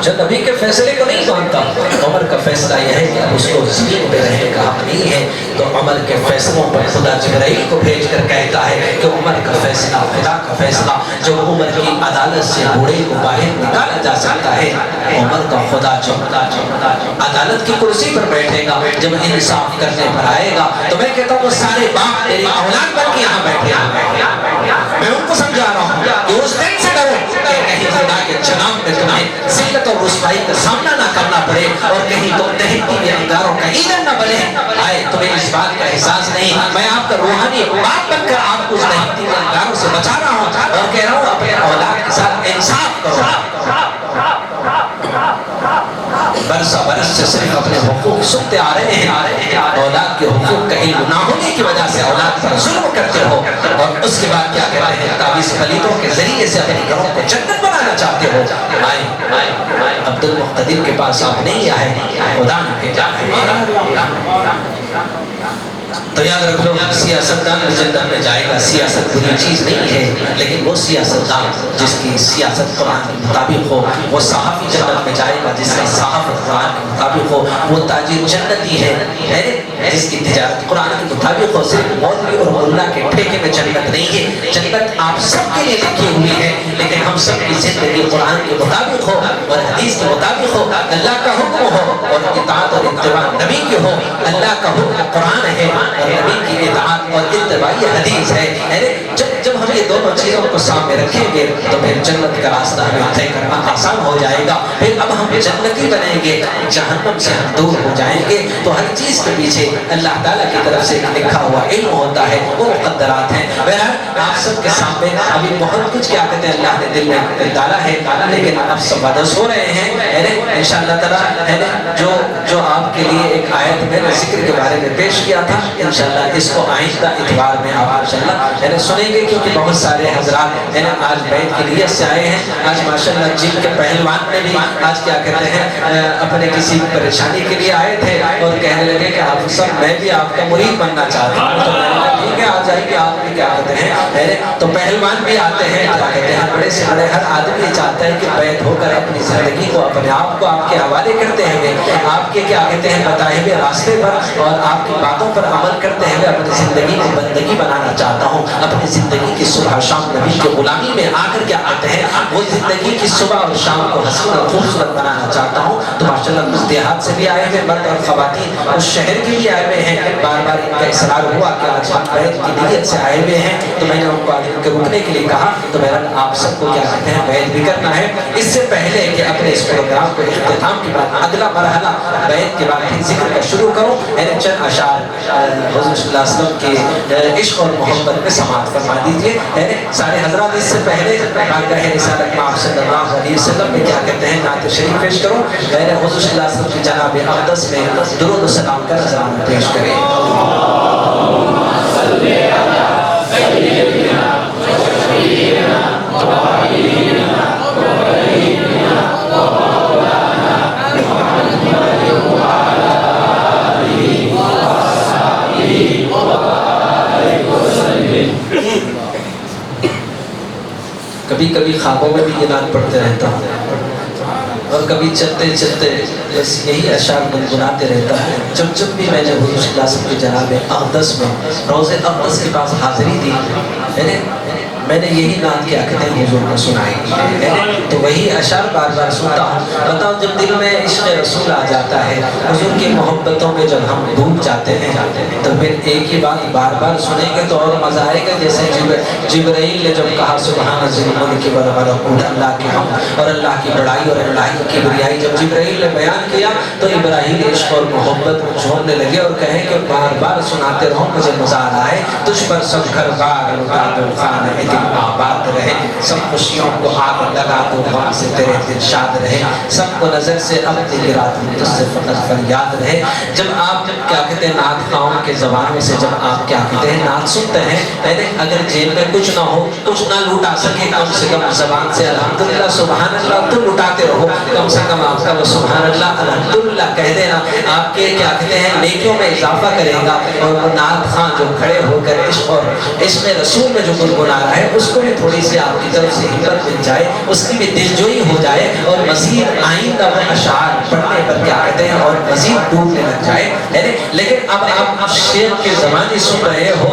جو نبی کے فیصلے کو نہیں مانتا عمر کا فیصلہ یہ ہے کہ اب اس کو زمین پہ رہنے کا حق نہیں ہے. تو عمر کے فیصلوں پر خدا جبرائیل کو بھیج کر کہتا ہے کہ عمر کا فیصلہ خدا کا فیصلہ جو عمر کی عدالت سے بوڑھے کو باہر نکالا جا سکتا ہے عمر کا خدا جو عدالت کی کرسی پر بیٹھے گا جب انصاف کرنے پر آئے گا تو میں کہتا ہوں وہ سارے باپ میری اولاد بن کے یہاں بیٹھے ہیں. میں ان کو سمجھا رہا ہوں کہ اس دن سے ڈرو کہ کہیں خدا کے جناب میں تمہیں ذلت اور رسوائی کا سامنا نہ کرنا پڑے اور کہیں تم دہتی ہوئے انگاروں کا ایندھن نہ بنے. آئے تمہیں اس بات کا احساس نہیں میں آپ کا روحانی باپ بن کر آپ کو اس دہتی ہوئے انگاروں سے بچا رہا ہوں اور کہہ رہا ہوں اپنے اولاد کے ساتھ انصاف کرو. برسا برس سے صرف اپنے حقوق سنتے آ رہے ہیں. اولاد کے حقوق کا علم نہ ہونے کی وجہ سے اولاد پر ظلم کرتے ہو اور اس کے بعد کیا کہتے ہیں تعویذ پلیتوں کے ذریعے سے اپنے گھروں کو جنت بنانا چاہتے ہو. آئے عبد المقتدر کے پاس آپ نہیں آئے خدا نے بھیجا ہے. تو یاد رکھ لو سیاستدان جنت میں جائے گا. سیاست بری چیز نہیں ہے لیکن وہ سیاستدان جس کی سیاست قرآن کے مطابق ہو وہ صحافی جنت میں جائے گا جس کا صحافت قرآن کے مطابق ہو. وہ تاجر جنتی ہے جس کی تجارت قرآن کے مطابق ہو. صرف مولوی اور ملا کے ٹھیکے میں جنت نہیں ہے. جنت آپ سب کے لیے لکھی ہوئی ہے لیکن ہم سب کی زندگی قرآن کے مطابق ہو اور حدیث کے مطابق ہو. اللہ کا حکم ہو اور اطاعت اور اتباع نبی کی ہو. اللہ کا حکم قرآن ہے اور نبی کی اطاعت اور اتباع حدیث ہے. جب ہم یہ دونوں چیزوں کو سامنے رکھیں گے تو پھر جنت کا راستہ ہمیں طے کرنا آسان ہو جائے گا. پھر اب ہم جنتی بنیں گے جہنم سے ہم دور ہو جائیں گے. تو ہر چیز کے پیچھے اللہ تعالیٰ کی طرف سے لکھا ہوا علم ہوتا ہے وہ مقدرات ہیں. بہرحال آپ سب کے سامنے ابھی بہت کچھ کیا کہتے ہیں اللہ نے دل میں ڈالا ہے لیکن اب سب بدس ہو رہے ہیں انشاءاللہ تعالیٰ. جو آپ کے لیے ایک آیت میں نے ذکر کے بارے میں پیش کیا تھا انشاءاللہ اس کو آئندہ اتوار میں آپ انشاءاللہ سنیں گے کیونکہ بہت سارے حضرات آج بیت کی نیت سے آئے ہیں. آج ماشاءاللہ جن کے پہلوان نے بھی آج کیا کہتے ہیں اپنے کسی پریشانی کے لیے آئے تھے اور کہنے لگے کہ آپ سب میں بھی آپ کا مرید بننا چاہتا ہوں. تو میں نے کہا ٹھیک ہے آ جائیں گے آپ بھی کیا کہتے ہیں تو پہلوان بھی آتے ہیں کیا کہتے ہیں بڑے سے بڑے ہر آدمی چاہتا ہے کہ بیعت ہو کر اپنی زندگی کو اپنے آپ کو آپ کے حوالے کرتے ہوئے آپ کے کیا کہتے ہیں بتائے ہوئے راستے پر اور آپ کی باتوں پر عمل کرتے ہوئے اپنی زندگی کو بندگی بنانا چاہتا ہوں اپنی زندگی کی صبح شام نبی کے غلامی میں آ کر کیا کہتے ہیں وہ زندگی کی صبح اور شام کو حسین اور خوبصورت بنانا چاہتا ہوں تو ماشاءاللہ کچھ دیہات سے بھی آئے ہوئے مرد اور خواتین اس شہر کے بھی آئے ہوئے ہیں بار بار ان کا اصرار ہوا کہ آج ہم بیعت کی نیت سے آئے ہوئے ہیں تو میں نے ان کو آج ان کے رکنے کے لیے کہا تو بہرحال آپ سب کو کیا کہتے ہیں بیعت بھی کرنا ہے اس سے پہلے کہ اپنے اس پروگرام کو اختتام کے بعد اگلا مرحلہ بیعت کے بعد پھر ذکر کا شروع کروں چند اشعار حضور صلی اللہ علیہ وسلم کے عشق اور محبت میں سماعت فرما دیجیے سارے حضرات اس سے پہلے بارگاہ رسالت مآب صلی اللہ علیہ وسلم میں کیا کہتے ہیں نعت شریف پیش کروں حضور صلی اللہ علیہ وسلم کی جناب اقدس میں درود و سلام کا نذرانہ پیش کریں کبھی کبھی خوابوں میں بھی یہ نعت پڑھتے رہتا ہوں اور کبھی چلتے چلتے بس یہی اشعار گنگناتے رہتا ہے جب بھی میں نے حضور صلی اللہ علیہ وسلم کی جناب اقدس میں روضہ اقدس کے پاس حاضری دی میں نے یہی نعت کیا کہتے ہیں حضور کو سنائی تو وہی اشعار بار بار سنتا ہوں بتاؤ جب دل میں عشق رسول آ جاتا ہے حضور کی محبتوں میں جب ہم ڈوب جاتے ہیں تو پھر ایک ہی بات بار بار سنیں گے تو اور مزہ آئے گا جیسے جبرائیل نے جب کہا سبحان ذی الملک والملکوت اللہ کی حمد اور اللہ کی بڑائی اور اللہ کی کبریائی جب جبرائیل نے بیان کیا تو ابراہیم عشق اور محبت کو چھوڑنے لگے اور کہیں کہ بار بار سناتے رہو مجھے مزہ آ رہا ہے تجھ پر سب گھر بار خان ہے آباد رہے سب خوشیوں کو آگ لگا دو غم سے تیرے دل شاد رہے سب کو نظر سے اب تیری رات میں تجھ سے فقط فریاد رہے جب آپ کیا کہتے ہیں نعت خواہوں کے زبانوں سے جب آپ کیا کہتے ہیں نعت سنتے ہیں اگر جیب میں کچھ نہ ہو کچھ نہ لوٹا سکے کم سے کم زبان سے الحمدللہ سبحان اللہ تو لوٹاتے رہو کم سے کم آپ کا وہ سبحان اللہ الحمدللہ کہہ دینا آپ کے کیا کہتے ہیں نیکیوں میں اضافہ کرے گا اور وہ نعت خواہ جو کھڑے ہو کر عشق اور عشق رسول میں جو گنگنا رہا ہے اس کو بھی تھوڑی سی آپ کی طرف سے ہمت مل جائے اس کی بھی دلجوئی ہو جائے اور مزید آئندہ وہ اشعار پڑھنے پر کیا کہتے ہیں اور مزید ڈوبنے لگ جائے لیکن اب آپ شیخ کے زمانے سن رہے ہو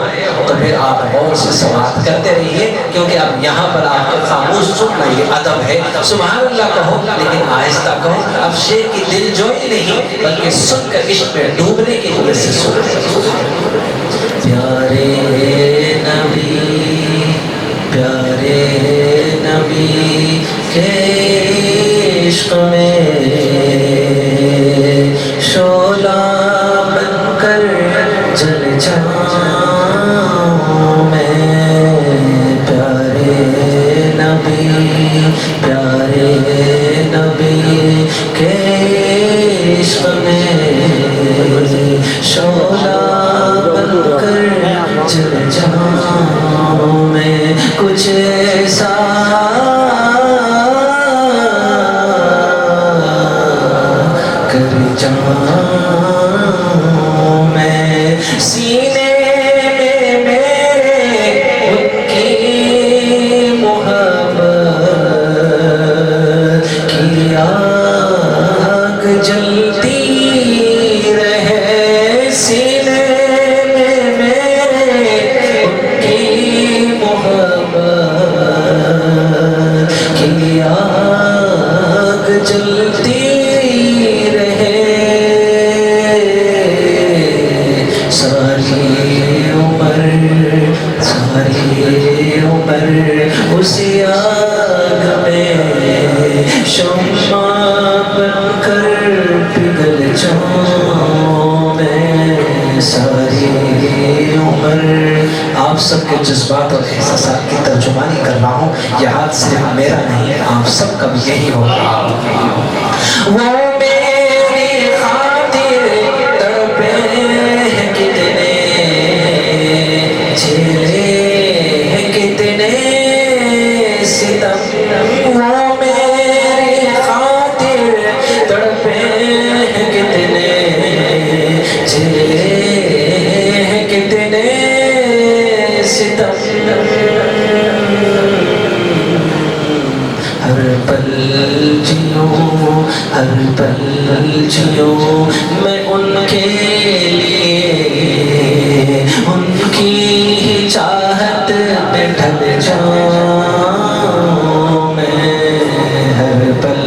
تو پھر آپ اور سے سماعت کرتے رہیے کیونکہ اب یہاں پر آپ کا خاموش سننا یہ ادب ہے سبحان اللہ کہو لیکن آہستہ کہو اب شیخ کی دلجوئی نہیں بلکہ سن کر عشق میں ڈوبنے کے لیے سے سن پیارے نبی کے عشق میں شعلہ بن کر جل جاؤں میں پیارے نبی کے عشق میں شعلہ بن کر جل جاؤں میں کچھ ایسا کر جاؤں میں سینے میں میرے ان کی محبت کی آگ جلتی رہے سینے میں میرے ان کی محبت کی آگ جلتی اسی آگ میں شمع بن کر پگھل جاؤں میں ساری عمر آپ سب کے جذبات اور احساسات کی ترجمانی کر رہا ہوں یہ ہاتھ صرف میرا نہیں آپ سب کا بھی یہی ہوگا وہ میری خاطر تڑپے ہیں کتنے جھیلے وہ میری خاطر تڑپے ہیں کتنے جھیلے ہیں کتنے ستم جیوں میں ان کے لیے، ان کی چاہت پہ ڈھل جاؤں میں، ہر پل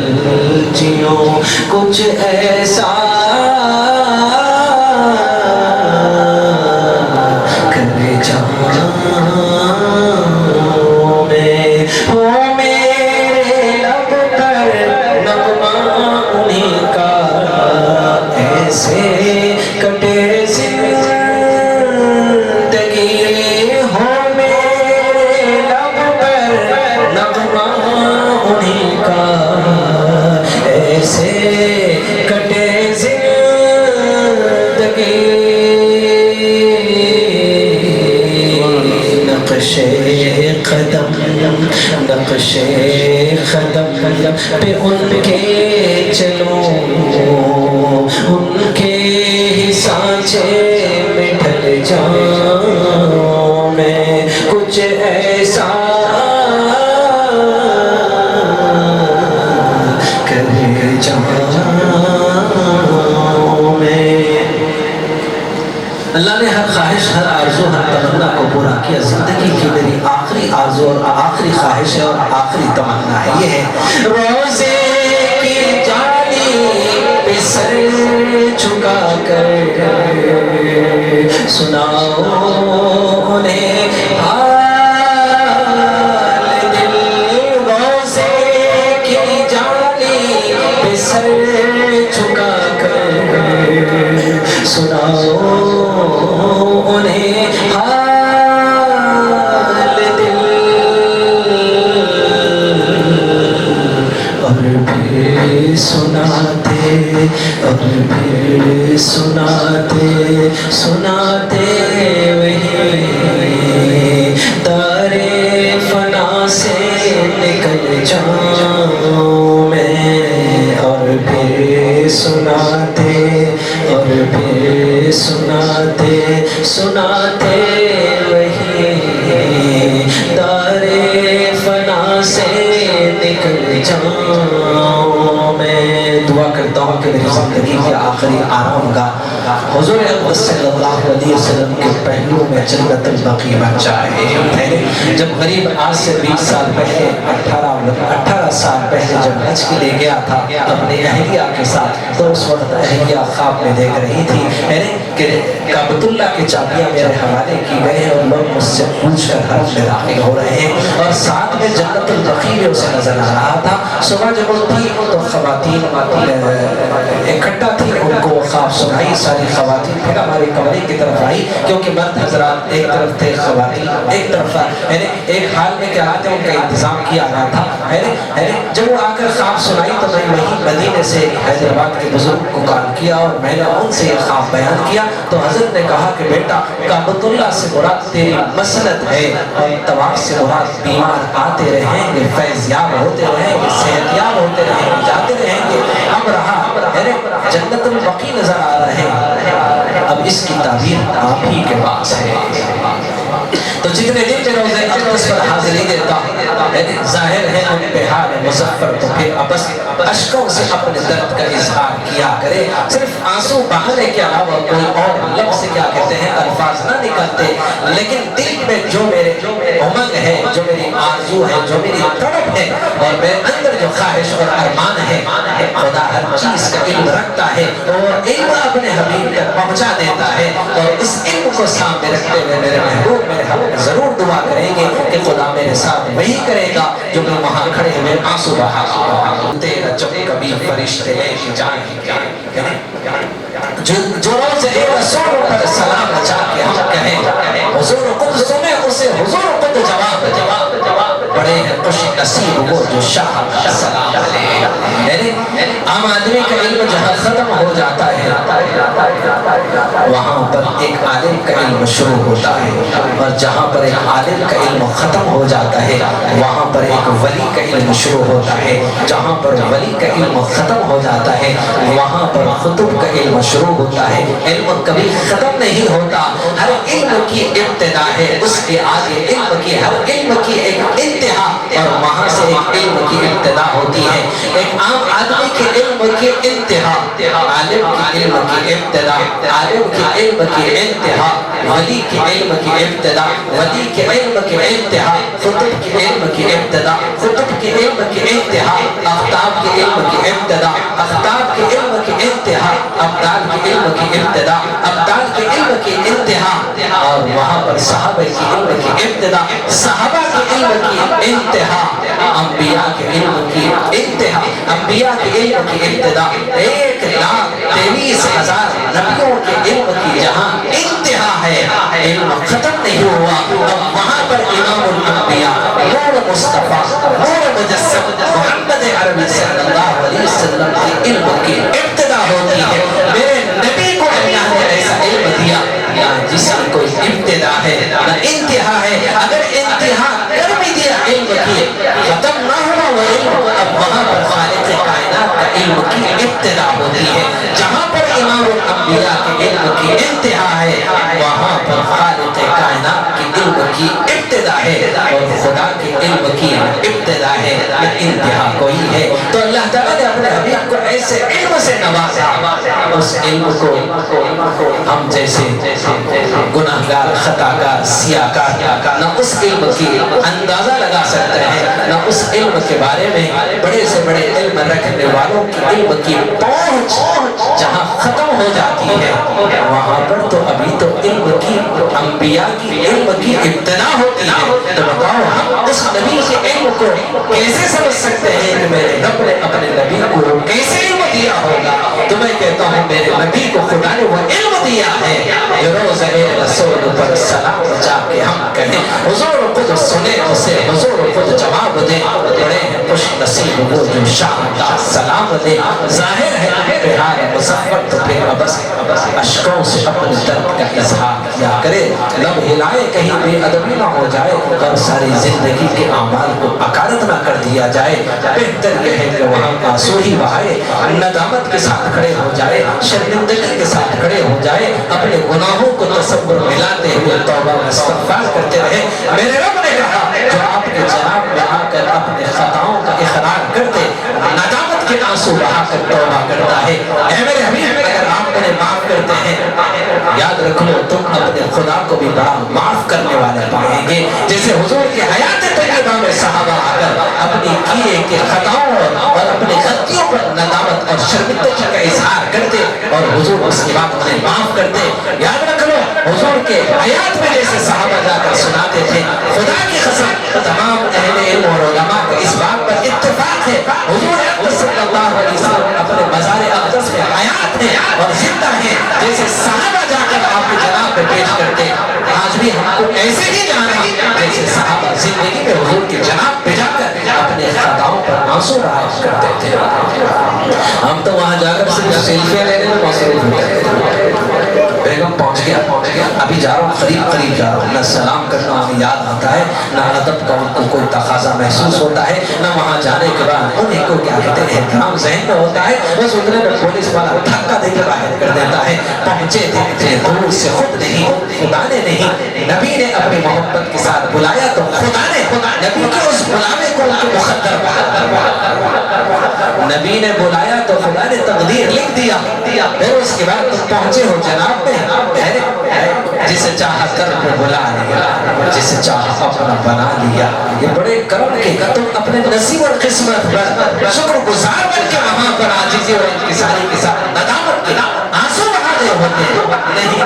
جیوں کچھ ایسا کر جاؤں میں، ہو میرے لب پر نغمہ انہیں کا، ایسے کٹے زندگی، ہو میرے لب پر نغمہ انہیں کا، ایسے کٹے زندگی، نقش قدم نقش قدم پہ ان کے چلوں، ان کے ہی سانچے میں ڈھل جاؤں میں، کچھ ایسا کر جاؤں میں۔ اللہ نے ہر خواہش، ہر آرزو، ہر تمنا کو پورا کیا۔ زندگی کی میری آخری آرزو اور آخری خواہش ہے اور آخری تمنا ہے، یہ ہے روزے کی جالی پہ سر جھکا کر سناؤ انہیں حال دل، روزے کی جالی پہ سر جھکا کر سناؤ انہیں حال دل، اور پھر سناتے اور پھر سناتے سناتے وہی تارے فنا سے نکل جاؤں میں، اور پھر سناتے اور پھر سناتے سناتے وہی تارے فنا سے نکل جاؤں میں۔ دعا کرتا ہوں کہ میری زندگی کے آخری آرام گاہ حضور اقدس صلی اللہ علیہ وسلم کے پہلو میں جنت البقیع بن جائے۔ جب غریب آج سے 20 سال پہلے 18 سال پہلے جب حج کے لیے گیا تھا اپنی اہلیہ کے ساتھ، تو اس وقت اہلیہ خواب میں دیکھ رہی تھی کہ کعبۃ اللہ کی چابیاں میرے حوالے کی گئے ہیں اور لوگ مجھ سے پوچھ کر حرم میں داخل ہو رہے ہیں، اور ساتھ میں جنت البقیع میں اسے نظر آ رہا تھا۔ صبح جب اٹھی تو خواتین اکٹھا تھی، ان کو خواب سنائی، ساری خواتین پھر ہمارے کمرے کی طرف آئی، کیونکہ مرد حضرات ایک طرف تھے، خواتین ایک طرف، ایک حال میں کیا آتے ان کا انتظام کیا گیا تھا۔ جب وہ آ کر خواب سنائی تو میں وہی مدینے سے حیدرآباد کے بزرگ کو کال کیا اور میں نے ان سے یہ خواب بیان کیا، تو حضرت نے کہا کہ بیٹا کعبۃ اللہ سے مراد تیری مسلط ہے، اور طواف سے مراد بیمار آتے رہیں گے، فیض یاب ہوتے رہیں گے، صحت یاب ہوتے رہیں گے، جاتے رہیں گے، اب رہا جنت البقیع نظر آ رہے ہیں، اب اس کی تعبیر آپ ہی کے پاس ہے۔ تو جتنے دن میں روزے اقدس پر حاضری دیتا ظاہر ہے ان پہ حال مظفر، تو پھر ابس اشکوں سے اپنے درد کا اظہار کیا کرے، صرف آنسو بہانے کے علاوہ کوئی اور لفظ کیا کہتے ہیں الفاظ نہ نکلتے، لیکن دل میں جو میرے امنگ ہے، جو میری آرزو ہے، جو میری طلب ہے، اور میرے اندر جو خواہش اور ارمان ہے، خدا ہر چیز کا علم رکھتا ہے اور علم اپنے حبیب تک پہنچا دیتا ہے، اور اس علم کو سامنے رکھتے ہوئے میرے محبوب میرے حق ضرور دعا کریں گے کہ خدا میرے ساتھ وہی کرے گا جو میں وہاں کھڑے ہوئے آنسو بہا تیرا جب کبھی فرشتے لے کے جائیں جو روز رسول پر سلام اچھا کے ہم کہیں حضور قدس میں اسے حضور قدس جواب بڑے ہیں خوش نصیب وہ جو شاہ کا سلام علیہ۔ عام آدمی کا علم جہاں ختم ہو جاتا ہے وہاں پر ایک عالم کا علم شروع ہوتا ہے، اور جہاں پر ایک عالم کا علم ختم ہو جاتا ہے وہاں پر ایک ولی کا علم شروع ہوتا ہے، جہاں پر ولی کا علم ختم ہو جاتا ہے وہاں پر خطب کا علم شروع ہوتا ہے۔ علم کبھی ختم نہیں ہوتا، ہر علم کی ابتدا ہے، اس کے آگے علم کی ہر علم کی ایک انتہا انتہا اور وہاں سے ایک علم کی ابتدا ہوتی ہے. ایک عام آدمی کے علم کی انتہا، عالم کی علم کی ابتدا، عالم کی علم کی انتہا، ولی کے علم کی ابتدا، ولی کے علم کی انتہا، خطب کے علم کی ابتدا، خطب کے علم کی انتہا، آفتاب کے علم کی ابتدا، آفتاب کے علم کی انتہا، ابدال کے علم کی ابتدا، ابدال کے علم کی انتہا. اور وہاں پر صحابہ کی علم کی ابتدا، صحابہ کے علم کی انتہا، انبیاء کے علم کی انتہا، انبیاء کے علم کی ابتدا. 1,23,000 نبیوں کے علم کی جہاں انتہا ہے، علم ختم نہیں ہوا. اب وہاں پر امام الانبیاء، نور مصطفیٰ، نور مجسم محمد عربی صلی اللہ علیہ وسلم کی علم کی ابتدا ہوتی ہے. میرے نبی کو اللہ نے ایسا علم دیا جس کی کوئی ابتدا ہے نہ انتہا ہے. اگر انتہا کر بھی دیا علم کی، ختم نہ ہوا وہ علم، اب وہاں پر خالق کائنات کا علم کی ابتدا ہوتی ہے. جہاں پر امام الانبیاء کے علم کی انتہا ہے، وہاں پر خالق کائنات کے علم کی ابتدا ہے، اور خدا کے علم کی ابتدا ہے، انتہا کوئی ہے. تو اللہ تعالیٰ نے اپنے حبیب کو ایسے علم سے نوازا، اس علم کو ہم جیسے گناہگار، خطاکار، سیاہکار نہ اس علم کی اندازہ لگا سکتے ہیں، نہ اس علم کے بارے میں بڑے سے بڑے علم رکھنے والوں کی علم کی پہنچ جہاں ختم ہو جاتی ہے، وہاں پر تو ابھی تو علم کی، انبیاء کی علم کی ابتدا ہوتی ہے. تو بتاؤ ہم اس نبی کے علم کو کیسے سمجھ سکتے ہیں کہ میرے رب نے اپنے نبی کو کیسے علم دیا ہوگا؟ تو میں کہتا ہوں میرے نبی کو خدا نے وہ علم دیا ہے جو روز رسول پر سلام جا کے ہم کہیں حضور خود سنے اسے، حضور خود جواب دے. بڑے ہیں خوش نصیب وہ جو شام کا سلام دے. ظاہر ہے بہار مظفر تو پھر ابس اشکوں سے اپنے درد کا اظہار کیا کرے، لب ہلائے کہیں بے ادبی نہ ہو جائے، اور ساری زندگی کے اعمال کو اکارت نہ کر دیا جائے. بہتر یہ ہے کہ وہاں آنسو ہی بہائے، ندامت کے ساتھ کھڑے ہو جائے، شرمندگی کے ساتھ کھڑے ہو جائے، اپنے گناہوں کو تصور ملاتے ہوئے توبہ و استغفار کرتے رہے. میرے رب نے کہا جو آپ کے جناب میں آ کر اپنے خطاؤں کا اقرار کرتے، ندامت کے آنسو بہا کر توبہ کرتا ہے، اے میرے حبیب اگر آپ انہیں معاف کرتے ہیں، یاد رکھ لو تم اپنے خدا کو بھی بڑا معاف کرنے والے پائیں گے. جیسے حضور کی حیات طیبہ میں صحابہ آ کر اپنی کیے کے خطاؤں اور اپنی غلطیوں پر ندامت اور شرمندگی کا اظہار کرتے، اور حضور اس کے بعد انہیں معاف کرتے. یاد رکھ لو حضور کے حیات میں جیسے صحابہ جا کر سناتے تھے، خدا کی قسم تمام اہل علم اور علماء کا اس بات پر اتفاق ہے، حضور اقدس صلی اللہ علیہ وسلم اپنے مزار اقدس میں حیات ہیں اور زندہ ہیں. جیسے صحابہ جا کر آپ کے جناب میں پیش کرتے، آج بھی ہم کو ایسے ہی جانا جیسے صحابہ زندگی میں حضور کے جناب پہ جا کر اپنے خطاؤں پر آنسو بہا کرتے تھے. ہم تو وہاں جا کر صرف سیلفیاں لینے میں مصروف ہوتے تھے. بیگم پہنچ گیا، ابھی جا رہا ہوں، قریب جا رہا ہوں، نہ سلام کرنا ہمیں یاد آتا ہے، نہ ادب کا ان کو کوئی تقاضا محسوس ہوتا ہے، نہ وہاں جانے کے بعد انہیں کو کیا کہتے ہیں احترام ذہن میں ہوتا ہے. بس اتنے میں پولیس والا دھکا دے کر باہر کر دیتا ہے. پہنچے تھے دور سے، خود نہیں، خدا نے نہیں، نبی نے اپنی محبت کے ساتھ بلایا تو خدا نے نبی کے اس بلانے کو ان کے مقدر نبی نے بلایا تو خدا نے تقدیر لکھ دیا. پھر اس کے بعد تم پہنچے ہو جناب میں، جسے چاہا کر کو بلا لیا، جسے چاہا اپنا بنا لیا. یہ بڑے کرم کے تم اپنے نصیب اور قسمت پر شکر گزار بن کے وہاں پر عاجزی اور انکساری کے ساتھ ندامت کے آنسو بہا دے ہوتے. نہیں،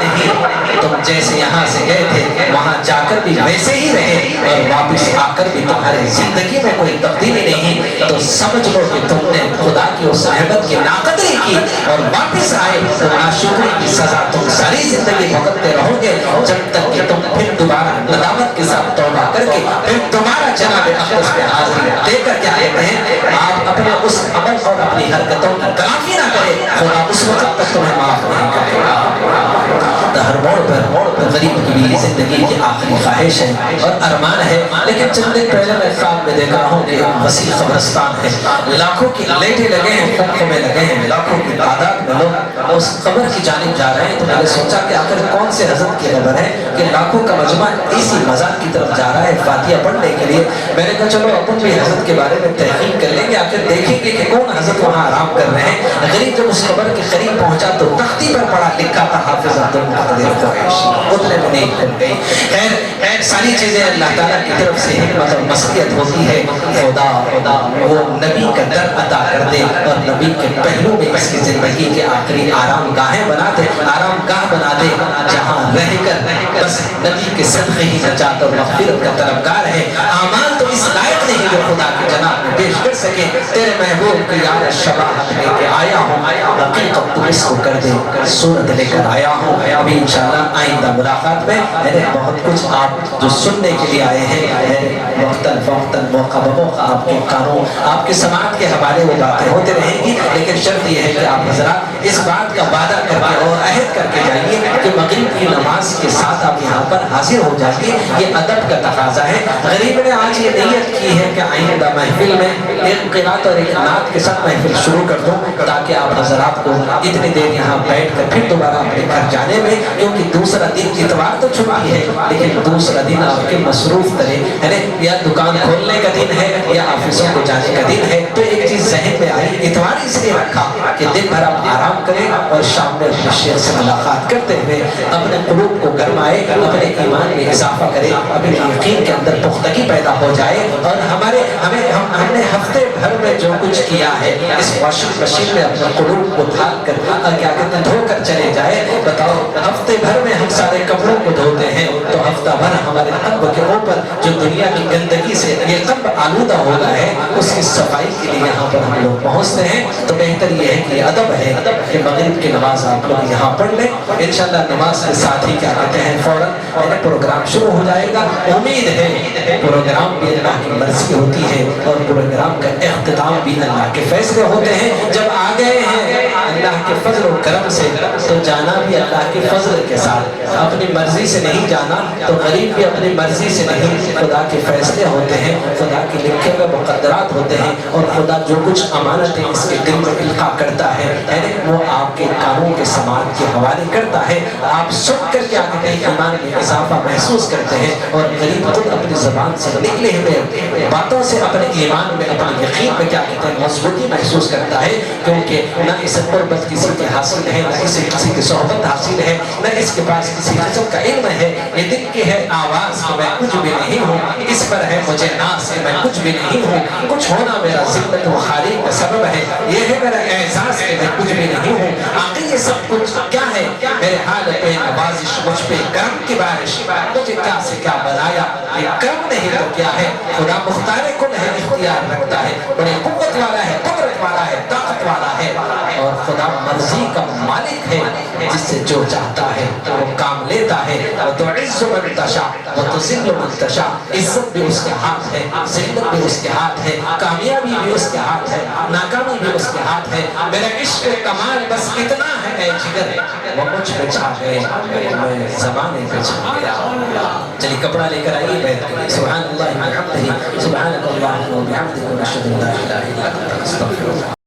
تم جیسے یہاں سے گئے تھے وہاں جا کر بھی ویسے ہی رہے، اور واپس آ کر بھی تمہاری زندگی میں کوئی تبدیلی نہیں، تو سمجھ لو کہ تم نے خدا کی اس نعمت کی ناقدری کی اور واپس آئے تو ناشکری کی سزا تم ساری زندگی بھگتتے رہو گے، جب تک کہ تم پھر دوبارہ ندامت کے ساتھ توبہ کر کے پھر دوبارہ جناب اقدس میں حاضری دے کر کیا کہتے ہیں آپ اپنے اس عمل اور اپنی حرکتوں کی تلافی نہ کرے، خدا اس وقت تک تمہیں معاف نہیں کرے گا. ہر موڑ پر غریب کی بھی زندگی کی آخری خواہش ہے اور ارمان ہے. لیکن چند دن پہلے میں خواب میں دیکھ رہا ہوں کہ وسیع قبرستان ہے، لاکھوں کی لیٹیں لگے ہیں، خمخمے لگے ہیں، لاکھوں کی تعداد میں لوگ اس قبر کی جانب جا رہے ہیں تو میں نے سوچا کہ آخر کون سے حضرت کی قبر ہے کہ لاکھوں کا مجمع اسی مزار کی طرف جا رہا ہے فاتحہ پڑھنے کے لیے. میں نے کہا چلو اپن بھی حضرت کے بارے میں تحقیق کر لیں گے, آخر دیکھیں گے کہ کون حضرت وہاں آرام کر رہے ہیں. غریب جب اس قبر کے قریب پہنچا تو تختی پر پڑا لکھا تھا حافظ عبد القادر قریشی. اتنے میں نہیں کھل گئی. خیر ساری چیزیں اللہ تعالیٰ کی طرف سے حکمت اور مصلحت ہوتی ہے. خدا وہ نبی کا در عطا کر دے اور نبی کے پہلو میں اس کی زندگی کے آخری آرام گاہیں بنا دے, آرام گاہ بنا دے, جہاں رہ کر بس نبی کے صدقے ہی نجات اور مغفرت کا طلبگار ہے. اعمال تو اس لائق نہیں جو خدا کے جناب میں پیش کر سکے. تیرے محبوب کی یاد شباہت لے کے آیا ہوں, حقیقت تو اس کو کر دے, صورت لے کر آیا ہوں. ابھی انشاءاللہ آئندہ ملاقات میں بہت کچھ آپ جو سننے کے لیے آئے ہیں وقتاً موقع بموقع آپ کے کانوں آپ کے سماعت کے حوالے وہ باتیں ہوتے رہیں گی, لیکن شرط یہ ہے کہ آپ حضرات اس بات کا وعدہ کر کے اور عہد کر کے جائیے کہ مغرب کی نماز کے ساتھ آپ یہاں پر حاضر ہو جائیے. یہ ادب کا تقاضا ہے. غریب نے آج یہ نیت کی ہے کہ آئندہ محفل میں ایک قرات اور ایک نعت کے ساتھ محفل شروع کر دوں تاکہ آپ حضرات کو اتنی دیر یہاں بیٹھ کر پھر دوبارہ اپنے گھر جانے میں, کیونکہ دوسرا دن اتوار تو چھٹی ہے لیکن دوسرا دن آپ کے مصروف طرح ہے یا دکان کھولنے کا دن ہے یا آفسوں کو جانے کا دن ہے. تو ایک چیز ذہن میں آئی, اتوار اس لیے رکھا کہ دن بھر آپ آرام کریں اور شام میں اپنے شیخ سے ملاقات کرتے ہوئے اپنے قلوب کو گرمائے, اپنے ایمان میں اضافہ کرے, اپنے یقین کے اندر پختگی پیدا ہو جائے. اور ہم نے ہفتے بھر میں جو کچھ کیا ہے اس واشنگ مشین میں اپنے قلوب کو ڈھال کر کیا کہتے ہیں دھو کر چلے جائے. بتاؤ ہفتے بھر میں ہم سارے کپڑوں کو دھوتے ہیں تو ہفتہ بھر ہمارے قلب کے اوپر جو دنیا کی گندگی سے یہ قلب آلودہ ہو گیا ہے اس کی صفائی کے لیے یہاں پر ہم لوگ پہنچتے ہیں. تو بہتر یہ ہے کہ یہ ادب ہے کہ مغرب کی نماز آپ لوگ یہاں پڑھ لیں. انشاءاللہ نماز کے ساتھ ہی کیا کہتے ہیں فوراً پروگرام شروع ہو جائے گا. امید ہے پروگرام بھی اللہ کی مرضی ہوتی ہے اور پروگرام کا اختتام بھی اللہ کے فیصلے ہوتے ہیں. جب آ گئے ہیں اللہ کے فضل و کرم سے تو جانا بھی اللہ کے فضل کے ساتھ, اپنی مرضی سے نہیں جانا. تو غریب بھی اپنی مرضی سے نہیں, خدا کے فیصلے ہوتے ہیں, خدا کے لکھے ہوئے مقدرات ہوتے ہیں اور خدا جو کچھ امانتیں اس کے دل میں القاء کرتا ہے وہ آپ کے کانوں کے سماعت کے حوالے کرتا ہے. آپ سن کر کیا کہتے ہیں ایمان میں اضافہ محسوس کرتے ہیں اور غریب خود اپنی زبان سے نکلے ہوئے باتوں سے اپنے ایمان میں اپنے یقین میں کیا کہتے ہیں مضبوطی محسوس کرتا ہے. کیونکہ نہ اسے قربت کسی کی حاصل ہے, نہ اسے کسی کی صحبت حاصل ہے, نہ اس کے پاس کسی قسم کا علم ہے. یہ دل کی ہے آواز کہ میں کچھ بھی نہیں ہوں, اس پر ہے مجھے ناز کہ میں کچھ بھی نہیں ہوں. کچھ ہونا میرا ذلت و خالی کا سبب ہے, یہ ہے میرا احساس کہ میں کچھ بھی نہیں ہوں. آخر یہ سب کچھ کیا ہے میرے حال پہ نوازش, مجھ پہ کرم کی بارش, مجھے کیا سے کیا بنایا. یہ کرم نہیں تو کیا ہے, خدا مختار کل ہے, اختیار رکھتا ہے, بڑی قوت والا ہے, قدرت والا ہے, طاقت والا ہے اور خدا مرضی کا مالک ہے. جس سے جو چاہتا ہے وہ کام لیتا ہے. وَتُعِزُّ مَن تَشَاءُ وَتُذِلُّ مَن تَشَاءُ, عزت بھی اس کے ہاتھ ہے, ذلت بھی اس کے ہاتھ ہے, کامیابی بھی اس کے ہاتھ ہے, ناکامی بھی اس کے ہاتھ ہے. میرا عشق کمال بس اتنا ہے اے جگر, وہ مجھ پہ چھا گئے میں زمانے پہ چھا گیا. چلیے کپڑا لے کر آئیے بیٹھ کے. سبحان اللہ وبحمدہ, سبحانک اللہم وبحمدک, ونشہد ان لا الہ الا انت, نستغفرک.